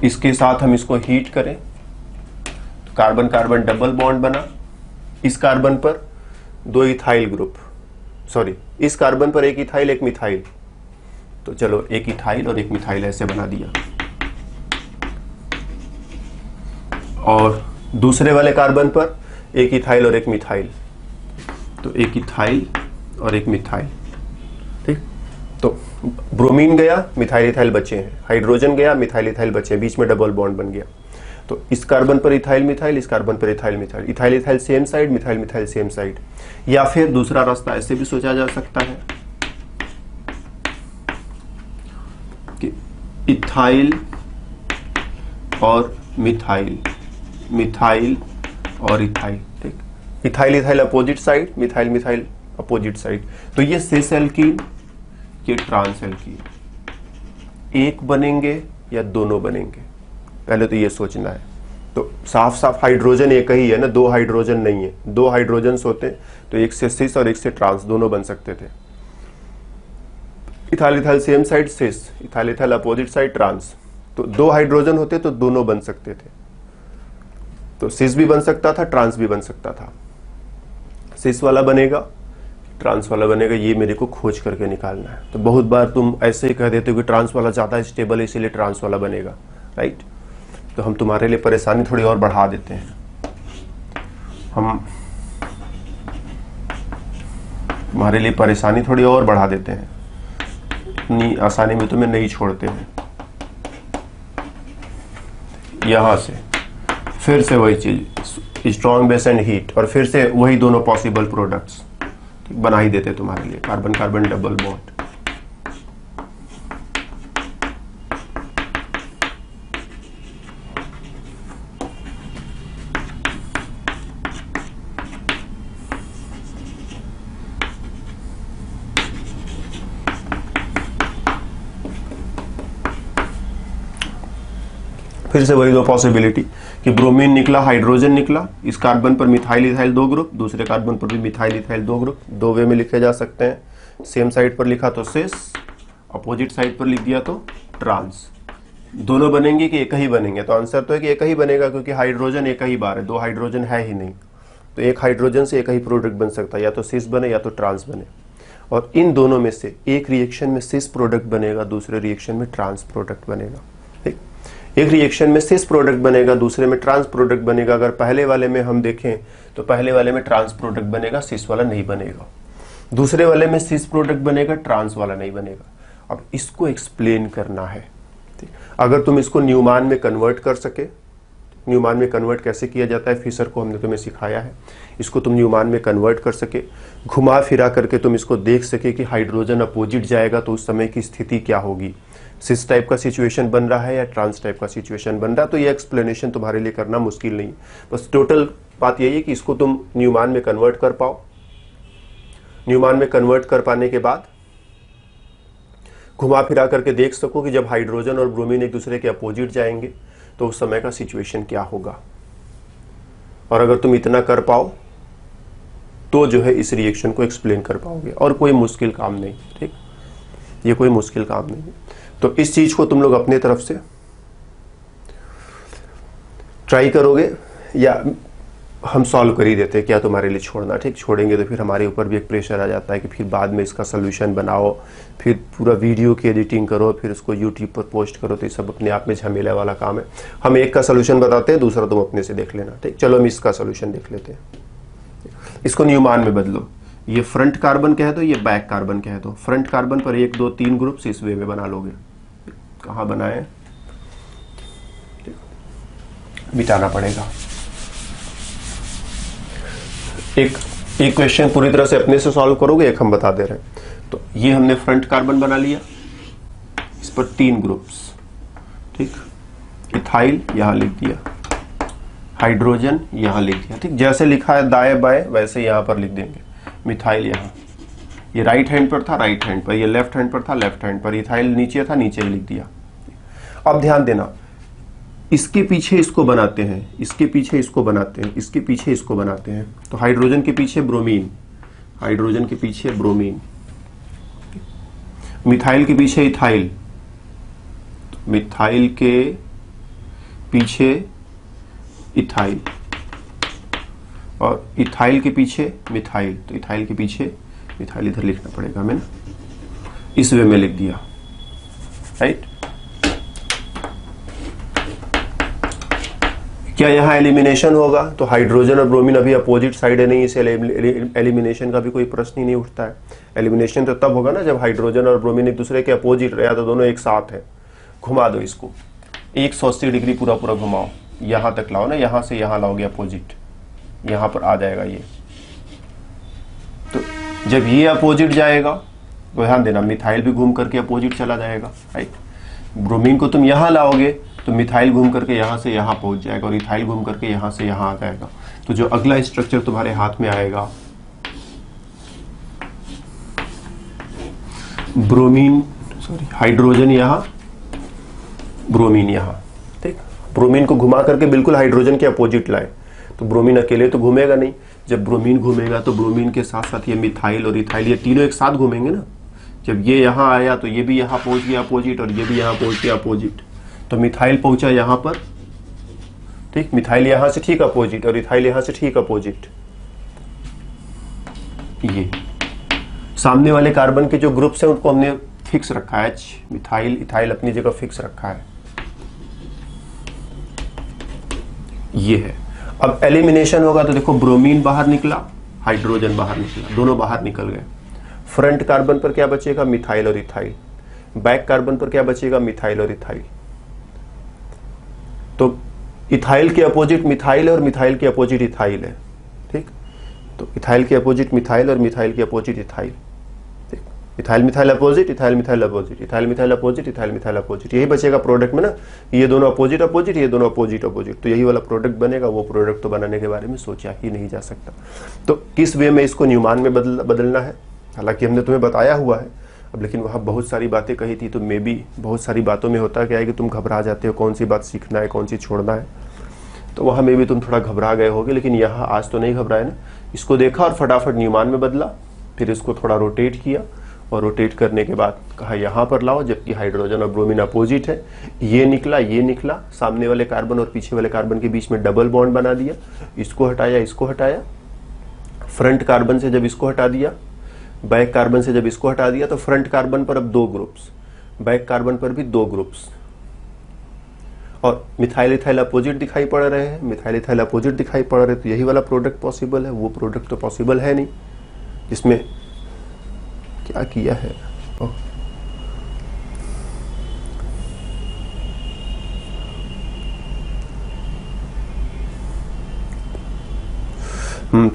इसके साथ हम इसको हीट करें तो कार्बन कार्बन डबल बॉन्ड बना। इस कार्बन पर दो इथाइल ग्रुप, सॉरी इस कार्बन पर एक इथाइल एक मिथाइल, तो चलो एक इथाइल और एक मिथाइल ऐसे बना दिया। और दूसरे वाले कार्बन पर एक इथाइल और एक मिथाइल, तो एक इथाइल और एक मिथाइल। ठीक, तो ब्रोमीन गया, मिथाइल इथाइल बचे हैं, हाइड्रोजन गया, मिथाइल इथाइल बचे हैं, बीच में डबल बॉन्ड बन गया। तो इस कार्बन पर इथाइल मिथाइल, इस कार्बन पर ethyl methyl, ethyl ethyl same side, methyl methyl same side. या फिर दूसरा रास्ता ऐसे भी सोचा जा सकता है कि इथाइल और मिथाइल, मिथाइल और इथाइल। ठीक, ethyl ethyl opposite side, methyl methyl opposite side. तो ये सिस एल्कीन, ये ट्रांस एल्कीन, एक बनेंगे या दोनों बनेंगे, पहले तो ये सोचना है। तो साफ साफ हाइड्रोजन एक ही है ना, दो हाइड्रोजन नहीं है। दो हाइड्रोजन्स होते तो एक से सिस और एक से ट्रांस दोनों बन सकते थे। Ethyl ethyl same side cis, ethyl ethyl opposite side trans, तो दो हाइड्रोजन होते तो दोनों बन सकते थे। तो सिस भी बन सकता था, ट्रांस भी बन सकता था। सिस वाला बनेगा, ट्रांस वाला बनेगा, ये मेरे को खोज करके निकालना है। तो बहुत बार तुम ऐसे ही कह देते हो कि ट्रांस वाला ज्यादा स्टेबल है इसीलिए ट्रांस वाला बनेगा, राइट। तो हम तुम्हारे लिए परेशानी थोड़ी और बढ़ा देते हैं। हम तुम्हारे लिए परेशानी थोड़ी और बढ़ा देते हैं, इतनी आसानी में तुम्हें नहीं छोड़ते हैं। यहां से फिर से वही चीज, स्ट्रॉन्ग बेस एंड हीट, और फिर से वही दोनों पॉसिबल प्रोडक्ट्स बना ही देते तुम्हारे लिए, कार्बन कार्बन डबल बॉन्ड। फिर से वही दो पॉसिबिलिटी कि ब्रोमीन निकला, हाइड्रोजन निकला, इस कार्बन पर मिथाइल इथाइल दो ग्रुप, दूसरे कार्बन पर भी मिथाइल इथाइल दो ग्रुप, दो वे में लिखे जा सकते हैं। सेम साइड पर लिखा तो सिस, अपोजिट साइड पर लिख दिया तो ट्रांस। दोनों बनेंगे कि एक ही बनेंगे? तो आंसर तो है कि एक ही बनेगा, क्योंकि हाइड्रोजन एक ही बार है, दो हाइड्रोजन है ही नहीं। तो एक हाइड्रोजन से एक ही प्रोडक्ट बन सकता है, या तो सिस बने या तो ट्रांस बने। और इन दोनों में से एक रिएक्शन में सिस प्रोडक्ट बनेगा, दूसरे रिएक्शन में ट्रांस प्रोडक्ट बनेगा। ठीक, एक रिएक्शन में सिस प्रोडक्ट बनेगा, दूसरे में ट्रांस प्रोडक्ट बनेगा। अगर पहले वाले में हम देखें तो पहले वाले में ट्रांस प्रोडक्ट बनेगा, सिस वाला नहीं बनेगा। दूसरे वाले में सिस प्रोडक्ट बनेगा, ट्रांस वाला नहीं बनेगा। अब इसको एक्सप्लेन करना है। अगर तुम इसको न्यूमान में कन्वर्ट कर सके, न्यूमान में कन्वर्ट कैसे किया जाता है फिशर को हमने तुम्हें सिखाया है, इसको तुम न्यूमान में कन्वर्ट कर सके, घुमा फिरा करके तुम इसको देख सके कि हाइड्रोजन अपोजिट जाएगा तो उस समय की स्थिति क्या होगी, सिस टाइप का सिचुएशन बन रहा है या ट्रांस टाइप का सिचुएशन बन रहा है, तो ये एक्सप्लेनेशन तुम्हारे लिए करना मुश्किल नहीं। बस टोटल बात यही है कि इसको तुम न्यूमान में कन्वर्ट कर पाओ। न्यूमान में कन्वर्ट कर पाने के बाद घुमा फिरा करके देख सको कि जब हाइड्रोजन और ब्रोमीन एक दूसरे के अपोजिट जाएंगे तो उस समय का सिचुएशन क्या होगा। और अगर तुम इतना कर पाओ तो जो है इस रिएक्शन को एक्सप्लेन कर पाओगे, और कोई मुश्किल काम नहीं। ठीक, ये कोई मुश्किल काम नहीं है। तो इस चीज को तुम लोग अपने तरफ से ट्राई करोगे, या हम सॉल्व कर ही देते हैं, क्या तुम्हारे लिए छोड़ना। ठीक, छोड़ेंगे तो फिर हमारे ऊपर भी एक प्रेशर आ जाता है कि फिर बाद में इसका सोल्यूशन बनाओ, फिर पूरा वीडियो की एडिटिंग करो, फिर उसको यूट्यूब पर पोस्ट करो, तो ये सब अपने आप में झमेले वाला काम है। हम एक का सोल्यूशन बताते हैं, दूसरा तुम अपने से देख लेना। ठीक, चलो हम इसका सोल्यूशन देख लेते हैं। इसको न्यूमान में बदलो, ये फ्रंट कार्बन कह दो, ये बैक कार्बन कह दो। फ्रंट कार्बन पर 1 2 3 ग्रुप्स इस वे में बना लोगे। कहाँ बनाए, मिटाना पड़ेगा। एक क्वेश्चन पूरी तरह से अपने से सॉल्व करोगे, एक हम बता दे रहे हैं। तो ये हमने फ्रंट कार्बन बना लिया, इस पर 3 ग्रुप्स। ठीक, इथाइल यहां लिख दिया, हाइड्रोजन यहां लिख दिया। ठीक, जैसे लिखा है दाएं बाएं वैसे यहां पर लिख देंगे। मिथाइल यहां, ये राइट हैंड पर था राइट हैंड पर, ये लेफ्ट हैंड पर था लेफ्ट हैंड पर, इथाइल नीचे था नीचे लिख दिया। अब ध्यान देना, इसके पीछे इसको बनाते हैं, इसके पीछे इसको बनाते हैं, इसके पीछे इसको बनाते हैं। तो हाइड्रोजन के पीछे ब्रोमीन, हाइड्रोजन के पीछे ब्रोमीन, मिथाइल के पीछे इथाइल, मिथाइल के पीछे इथाइल, और इथाइल के पीछे मिथाइल, तो इथाइल के पीछे मिथाइल इधर लिखना पड़ेगा हमें ना, इस वे में लिख दिया। राइट, क्या यहाँ एलिमिनेशन होगा? तो हाइड्रोजन और ब्रोमीन अभी अपोजिट साइड है, नहीं, इसे एलिमिनेशन का भी कोई प्रश्न ही नहीं उठता है। एलिमिनेशन तो तब होगा ना जब हाइड्रोजन और ब्रोमीन एक दूसरे के अपोजिट रहे, तो दोनों एक साथ है। घुमा दो इसको 180 डिग्री पूरा पूरा घुमाओ, यहां तक लाओ ना, यहां से यहां लाओगे अपोजिट, यहां पर आ जाएगा ये। तो जब ये अपोजिट जाएगा तो ध्यान देना मिथाइल भी घूम करके अपोजिट चला जाएगा। राइट, ब्रोमीन को तुम यहां लाओगे तो मिथाइल घूम करके यहां से यहां पहुंच जाएगा, और इथाइल घूम करके यहां से यहां आ जाएगा। तो जो अगला स्ट्रक्चर तुम्हारे हाथ में आएगा, ब्रोमीन सॉरी हाइड्रोजन यहां, ब्रोमीन यहां। ठीक, ब्रोमीन को घुमा करके बिल्कुल हाइड्रोजन के अपोजिट लाए, तो ब्रोमीन अकेले तो घूमेगा नहीं। जब ब्रोमीन घूमेगा तो ब्रोमीन के साथ साथ ये मिथाइल और इथाइल, ये तीनों एक साथ घूमेंगे ना। जब ये यहां आया तो ये भी यहां पहुंच गया अपोजिट, और ये भी यहां पहुंच गया अपोजिट। तो मिथाइल पहुंचा यहां पर। ठीक, मिथाइल यहां से ठीक अपोजिट, और इथाइल यहां से ठीक अपोजिट। ये सामने वाले कार्बन के जो ग्रुप्स हैं उनको हमने फिक्स रखा है, मिथाइल इथाइल अपनी जगह फिक्स रखा है। ये है। अब एलिमिनेशन होगा तो देखो ब्रोमीन बाहर निकला, हाइड्रोजन बाहर निकला, दोनों बाहर निकल गए। फ्रंट कार्बन पर क्या बचेगा? मिथाइल और इथाइल। बैक कार्बन पर क्या बचेगा? मिथाइल और इथाइल। तो इथाइल के अपोजिट मिथाइल है और मिथाइल के अपोजिट इथाइल है, ठीक। तो इथाइल के अपोजिट मिथाइल और मिथाइल के अपोजिट इथाइल, ठीक। Ethyl methyl opposite, ethyl methyl opposite, ethyl methyl opposite, ethyl methyl opposite, यही बचेगा प्रोडक्ट में ना। ये दोनों अपोजिट अपोजिट, ये दोनों अपोजिट अपोजिट, तो यही वाला प्रोडक्ट बनेगा। वो प्रोडक्ट तो बनाने के बारे में सोचा ही नहीं जा सकता। तो किस वे में इसको न्यूमान में बदलना है, हालांकि हमने तुम्हें बताया हुआ है अब, लेकिन वहाँ बहुत सारी बातें कही थी, तो मे बी बहुत सारी बातों में होता क्या है कि तुम घबरा जाते हो, कौन सी बात सीखना है, कौन सी छोड़ना है। तो वहाँ में भी तुम थोड़ा घबरा गए होगे, लेकिन यहाँ आज तो नहीं घबराए ना। इसको देखा और फटाफट न्यूमान में बदला, फिर इसको थोड़ा रोटेट किया, और रोटेट करने के बाद कहा यहाँ पर लाओ, जबकि हाइड्रोजन और ब्रोमीन अपोजिट है। ये निकला, सामने वाले कार्बन और पीछे वाले कार्बन के बीच में डबल बॉन्ड बना दिया। इसको हटाया, इसको हटाया। फ्रंट कार्बन से जब इसको हटा दिया, बैक कार्बन से जब इसको हटा दिया, तो फ्रंट कार्बन पर अब 2 ग्रुप्स, बैक कार्बन पर भी 2 ग्रुप्स। और मिथाइल इथाइल अपोजिट दिखाई पड़ रहे हैं, मिथाइल इथाइल अपोजिट दिखाई पड़ रहे हैं, तो यही वाला प्रोडक्ट पॉसिबल है। वो प्रोडक्ट तो पॉसिबल है नहीं। इसमें क्या किया है?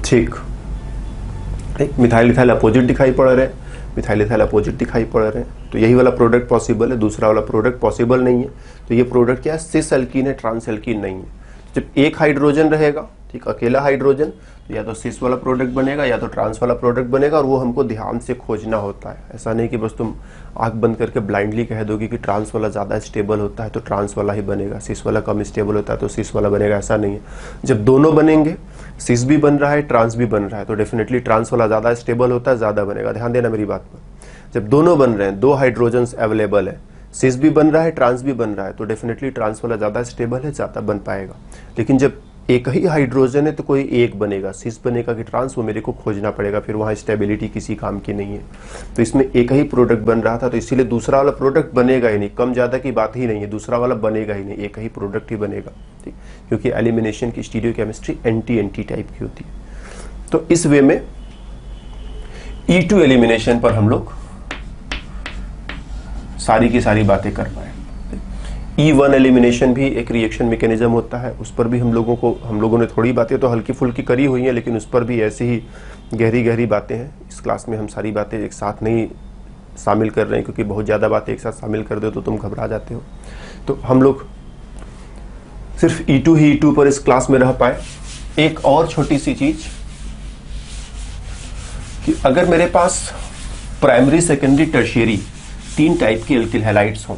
ठीक। मिथाइल इथाइल अपोजिट दिखाई पड़ रहे हैं, मिथाइल इथाइल अपोजिट दिखाई पड़ रहे हैं, तो यही वाला प्रोडक्ट पॉसिबल है। दूसरा वाला प्रोडक्ट पॉसिबल नहीं है। तो ये प्रोडक्ट क्या है? सिस एल्कीन है, ट्रांस एल्कीन नहीं है। जब एक हाइड्रोजन रहेगा, ठीक, अकेला हाइड्रोजन, तो या तो सिस वाला प्रोडक्ट बनेगा या तो ट्रांस वाला प्रोडक्ट बनेगा, और वो हमको ध्यान से खोजना होता है। ऐसा नहीं कि बस तुम आंख बंद करके ब्लाइंडली कह दोगे कि ट्रांस वाला ज़्यादा स्टेबल होता है तो ट्रांस वाला ही बनेगा, सिस वाला कम स्टेबल होता है तो सिस वाला बनेगा, ऐसा नहीं है। जब दोनों बनेंगे, सिस भी बन रहा है, ट्रांस भी बन रहा है, तो डेफिनेटली ट्रांस वाला ज़्यादा स्टेबल होता है, ज़्यादा बनेगा। ध्यान देना मेरी बात पर। जब दोनों बन रहे हैं, 2 हाइड्रोजन्स अवेलेबल है, सिस भी बन रहा है, ट्रांस भी बन रहा है, तो डेफिनेटली ट्रांस वाला ज़्यादा स्टेबल है, ज़्यादा बन पाएगा। लेकिन जब एक ही हाइड्रोजन है तो कोई एक बनेगा, सिस बनेगा कि ट्रांस, वो मेरे को खोजना पड़ेगा, फिर वहाँ स्टेबिलिटी किसी काम की नहीं है। तो इसमें एक ही प्रोडक्ट बन रहा था, तो इसीलिए दूसरा वाला प्रोडक्ट बनेगा ही नहीं, कम ज़्यादा की बात ही नहीं है, दूसरा वाला बनेगा ही नहीं, एक ही प्रोडक्ट ही बनेगा, ठीक। क्योंकि एलिमिनेशन की स्टीरियोकेमिस्ट्री एंटी टाइप की होती है। तो इस वे में E2 एलिमिनेशन पर हम लोग सारी की सारी बातें कर पाए। E1 एलिमिनेशन भी एक रिएक्शन मैकेनिज्म होता है, उस पर भी हम लोगों ने थोड़ी बातें तो हल्की फुल्की करी हुई हैं, लेकिन उस पर भी ऐसे ही गहरी बातें हैं। इस क्लास में हम सारी बातें एक साथ नहीं शामिल कर रहे हैं, क्योंकि बहुत ज़्यादा बातें एक साथ शामिल कर दो तो तुम घबरा जाते हो। तो हम लोग सिर्फ E2 पर इस क्लास में रह पाए। एक और छोटी सी चीज कि अगर मेरे पास प्राइमरी, सेकेंडरी, टर्शियरी 3 टाइप के एल्किल हैलाइड्स हों,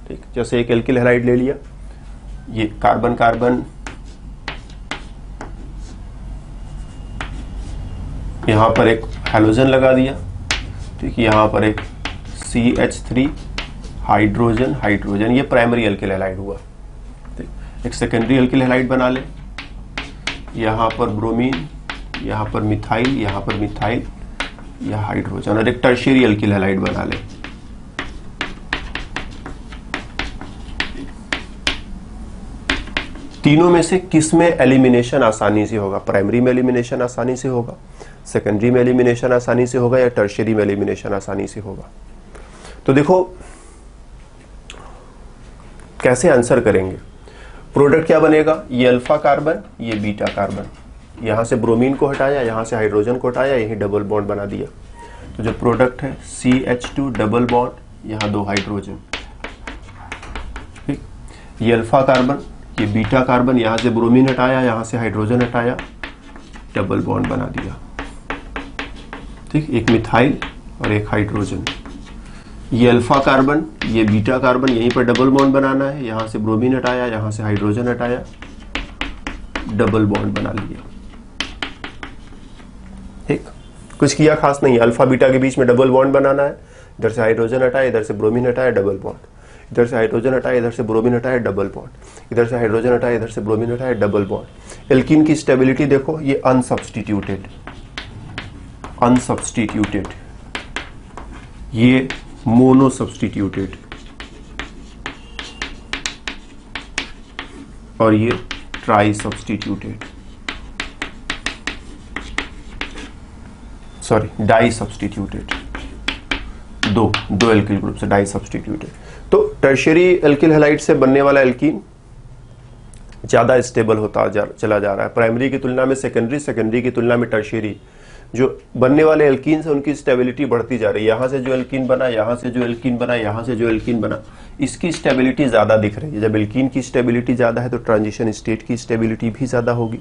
ठीक, जैसे एक एल्किल हैलाइड ले लिया, ये कार्बन कार्बन, यहां पर एक हैलोजन लगा दिया, ठीक, यहां पर एक CH3 हाइड्रोजन हाइड्रोजन, ये प्राइमरी एल्किल हैलाइड हुआ, ठीक। एक सेकेंडरी एल्किल हैलाइड बना ले, यहां पर ब्रोमीन, यहां पर मिथाइल, यहां पर मिथाइल, यह हाइड्रोजन, और एक टर्शियरी एल्किल हैलाइड बना ले। तीनों में से किस में एलिमिनेशन आसानी से होगा? प्राइमरी में एलिमिनेशन आसानी से होगा, सेकेंडरी में एलिमिनेशन आसानी से होगा, या टर्शियरी में एलिमिनेशन आसानी से होगा? तो देखो कैसे आंसर करेंगे। प्रोडक्ट क्या बनेगा? ये अल्फा कार्बन, ये बीटा कार्बन, यहां से ब्रोमीन को हटाया, यहां से हाइड्रोजन को हटाया, यही डबल बॉन्ड बना दिया। तो जो प्रोडक्ट है CH2 डबल बॉन्ड, यहां 2 हाइड्रोजन, ठीक। ये अल्फा कार्बन, ये बीटा कार्बन, यहां से ब्रोमीन हटाया, यहां से हाइड्रोजन हटाया, डबल बॉन्ड बना दिया, ठीक। एक मिथाइल और एक हाइड्रोजन। ये अल्फा कार्बन, ये बीटा कार्बन, यहीं पर डबल बॉन्ड बनाना है, यहां से ब्रोमीन हटाया, यहां से हाइड्रोजन हटाया, डबल बॉन्ड बना लिया, ठीक। कुछ किया खास नहीं, अल्फा बीटा के बीच में डबल बॉन्ड बनाना है, इधर से हाइड्रोजन हटाया, इधर से ब्रोमीन हटाया, डबल बॉन्ड, इधर से हाइड्रोजन हटाया, इधर से ब्रोमीन हटाया, डबल बॉन्ड, इधर से हाइड्रोजन हटाया, इधर से ब्रोमीन हटाया, डबल बॉन्ड। एल्कीन की स्टेबिलिटी देखो, ये अनसब्स्टिट्यूटेड, ये मोनो सब्स्टिट्यूटेड, और ये tri substituted. Sorry di substituted, दो एल्किल ग्रुप से डाई सब्सटीट्यूटेड। तो टर्शियरी एल्किल हैलाइड से बनने वाला एल्कीन ज्यादा स्टेबल होता चला जा रहा है प्राइमरी की तुलना में, सेकेंडरी की तुलना में टर्शियरी जो बनने वाले एल्कीन से उनकी स्टेबिलिटी बढ़ती जा रही है। यहां से जो एल्कीन बना, यहां से जो एल्कीन बना, यहां से जो एल्कीन बना, इसकी स्टेबिलिटी ज्यादा दिख रही है। जब एल्कीन की स्टेबिलिटी ज्यादा है तो ट्रांजिशन स्टेट की स्टेबिलिटी भी ज्यादा होगी।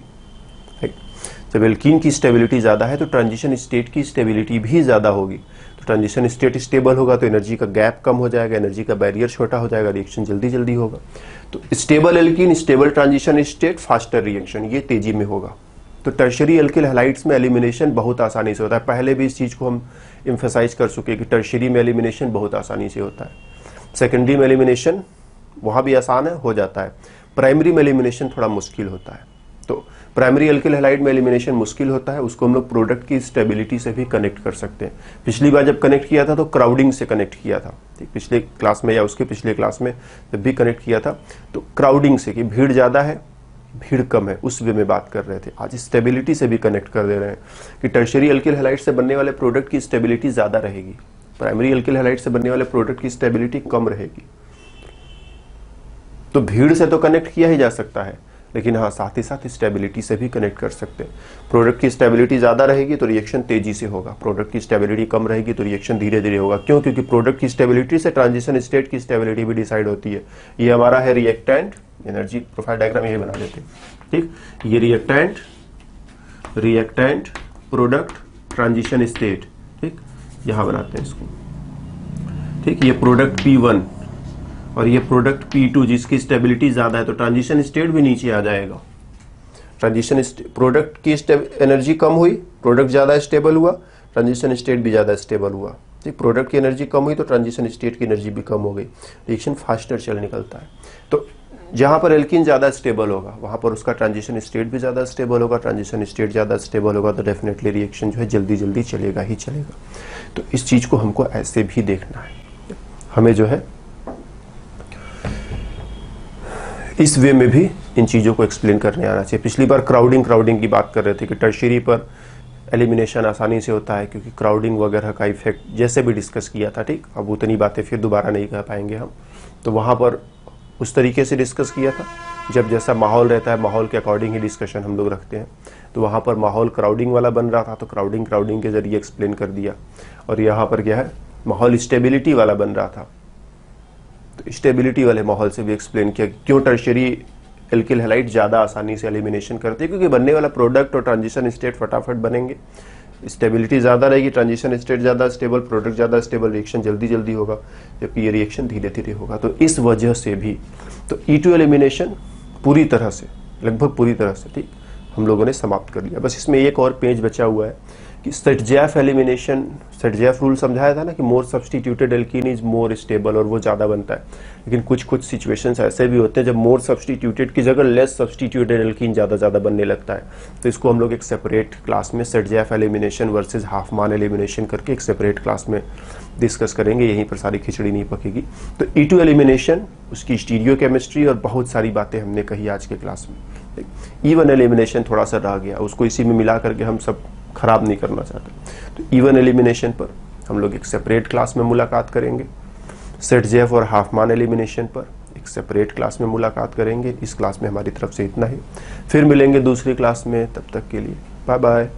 जब एल्कीन की स्टेबिलिटी ज्यादा है तो ट्रांजिशन स्टेट की स्टेबिलिटी भी ज्यादा होगी। तो ट्रांजिशन स्टेट स्टेबल होगा तो एनर्जी का गैप कम हो जाएगा, एनर्जी का बैरियर छोटा हो जाएगा, रिएक्शन जल्दी जल्दी होगा। तो stable alkene, stable transition state, faster reaction, ये तेजी में होगा। तो टर्शियरी एल्किल हैलाइड्स में एलिमिनेशन बहुत आसानी से होता है। पहले भी इस चीज को हम एम्फेसाइज कर चुके कि टर्शियरी में एलिमिनेशन बहुत आसानी से होता है। सेकेंडरी में एलिमिनेशन वहां भी आसान है, हो जाता है। प्राइमरी में एलिमिनेशन थोड़ा मुश्किल होता है। तो प्राइमरी एल्किल हैलाइड में एलिमिनेशन मुश्किल होता है, उसको हम लोग प्रोडक्ट की स्टेबिलिटी से भी कनेक्ट कर सकते हैं। पिछली बार जब कनेक्ट किया था तो क्राउडिंग से कनेक्ट किया था, ठीक, पिछले क्लास में या उसके पिछले क्लास में जब भी कनेक्ट किया था तो क्राउडिंग से, कि भीड़ ज्यादा है भीड़ कम है, उस वे में बात कर रहे थे। आज स्टेबिलिटी से भी कनेक्ट कर दे रहे हैं कि टर्शियरी एल्किल हैलाइड से बनने वाले प्रोडक्ट की स्टेबिलिटी ज्यादा रहेगी, प्राइमरी एल्किल हैलाइड से बनने वाले प्रोडक्ट की स्टेबिलिटी कम रहेगी। तो भीड़ से तो कनेक्ट किया ही जा सकता है, लेकिन हाँ साथ ही साथ स्टेबिलिटी से भी कनेक्ट कर सकते हैं। प्रोडक्ट की स्टेबिलिटी ज्यादा रहेगी तो रिएक्शन तेजी से होगा, प्रोडक्ट की स्टेबिलिटी कम रहेगी तो रिएक्शन धीरे धीरे होगा। क्यों? क्योंकि प्रोडक्ट की स्टेबिलिटी से ट्रांजिशन स्टेट की स्टेबिलिटी भी डिसाइड होती है। ये हमारा है रिएक्टेंट, एनर्जी प्रोफाइल डायग्राम यही बना देते हैं, ठीक। ये रिएक्टेंट प्रोडक्ट ट्रांजिशन स्टेट, ठीक, यहां बनाते हैं इसको, ठीक। ये प्रोडक्ट P1 और ये प्रोडक्ट P2 जिसकी स्टेबिलिटी ज्यादा है तो ट्रांजिशन स्टेट भी नीचे आ जाएगा। ट्रांजिशन प्रोडक्ट की एनर्जी कम हुई, प्रोडक्ट ज्यादा स्टेबल हुआ, ट्रांजिशन स्टेट भी ज्यादा स्टेबल हुआ, ठीक। प्रोडक्ट की एनर्जी कम हुई तो ट्रांजिशन स्टेट की एनर्जी भी कम हो गई, रिएक्शन फास्टर चल निकलता है। तो जहां पर एल्कीन ज्यादा स्टेबल होगा वहां पर उसका ट्रांजिशन स्टेट भी ज्यादा स्टेबल होगा, ट्रांजिशन स्टेट ज्यादा स्टेबल होगा तो डेफिनेटली रिएक्शन जो है जल्दी जल्दी चलेगा ही चलेगा। तो इस चीज को हमको ऐसे भी देखना है, हमें जो है इस वे में भी इन चीजों को एक्सप्लेन करने आना चाहिए। पिछली बार क्राउडिंग की बात कर रहे थे कि टर्शियरी पर एलिमिनेशन आसानी से होता है क्योंकि क्राउडिंग वगैरह का इफेक्ट जैसे भी डिस्कस किया था, ठीक। अब उतनी बातें फिर दोबारा नहीं कह पाएंगे हम, तो वहां पर उस तरीके से डिस्कस किया था। जब जैसा माहौल रहता है माहौल के अकॉर्डिंग ही डिस्कशन हम लोग रखते हैं। तो वहां पर माहौल क्राउडिंग वाला बन रहा था तो क्राउडिंग के जरिए एक्सप्लेन कर दिया, और यहाँ पर क्या है माहौल स्टेबिलिटी वाला बन रहा था तो स्टेबिलिटी वाले माहौल से भी एक्सप्लेन किया कि क्यों टर्शियरी एल्किल हैलाइड ज्यादा आसानी से एलिमिनेशन करते हैं, क्योंकि बनने वाला प्रोडक्ट और ट्रांजिशन स्टेट फटाफट बनेंगे, स्टेबिलिटी ज्यादा रहेगी, ट्रांजिशन स्टेट ज्यादा स्टेबल, प्रोडक्ट ज्यादा स्टेबल, रिएक्शन जल्दी जल्दी होगा, जबकि ये रिएक्शन धीरे धीरे होगा। तो इस वजह से भी तो E2 एलिमिनेशन पूरी तरह से, लगभग पूरी तरह से, ठीक, हम लोगों ने समाप्त कर लिया। बस इसमें एक और पेज बचा हुआ है कि सेटजैफ एलिमिनेशन, सेटजैफ रूल समझाया था ना कि more substituted alkene is more stable, और वो ज्यादा बनता है। लेकिन कुछ सिचुएशंस ऐसे भी होते हैं जब मोर सब्सटीट्यूटेड की जगह लेस सब्सटीट्यूटेड एल्कीन ज्यादा बनने लगता है। तो इसको हम लोग एक सेपरेट क्लास में सेटजैफ एलिमिनेशन वर्सेज हाफमान एलिमिनेशन करके एक सेपरेट क्लास में डिस्कस करेंगे, यहीं पर सारी खिचड़ी नहीं पकेगी। तो E2 एलिमिनेशन, उसकी स्टीरियो केमिस्ट्री और बहुत सारी बातें हमने कही आज के क्लास में। E1 एलिमिनेशन थोड़ा सा रह गया, उसको इसी में मिला करके हम सब खराब नहीं करना चाहते। तो E1 एलिमिनेशन पर हम लोग एक सेपरेट क्लास में मुलाकात करेंगे, सेटजैफ और हाफमान एलिमिनेशन पर एक सेपरेट क्लास में मुलाकात करेंगे। इस क्लास में हमारी तरफ से इतना ही, फिर मिलेंगे दूसरी क्लास में, तब तक के लिए बाय बाय।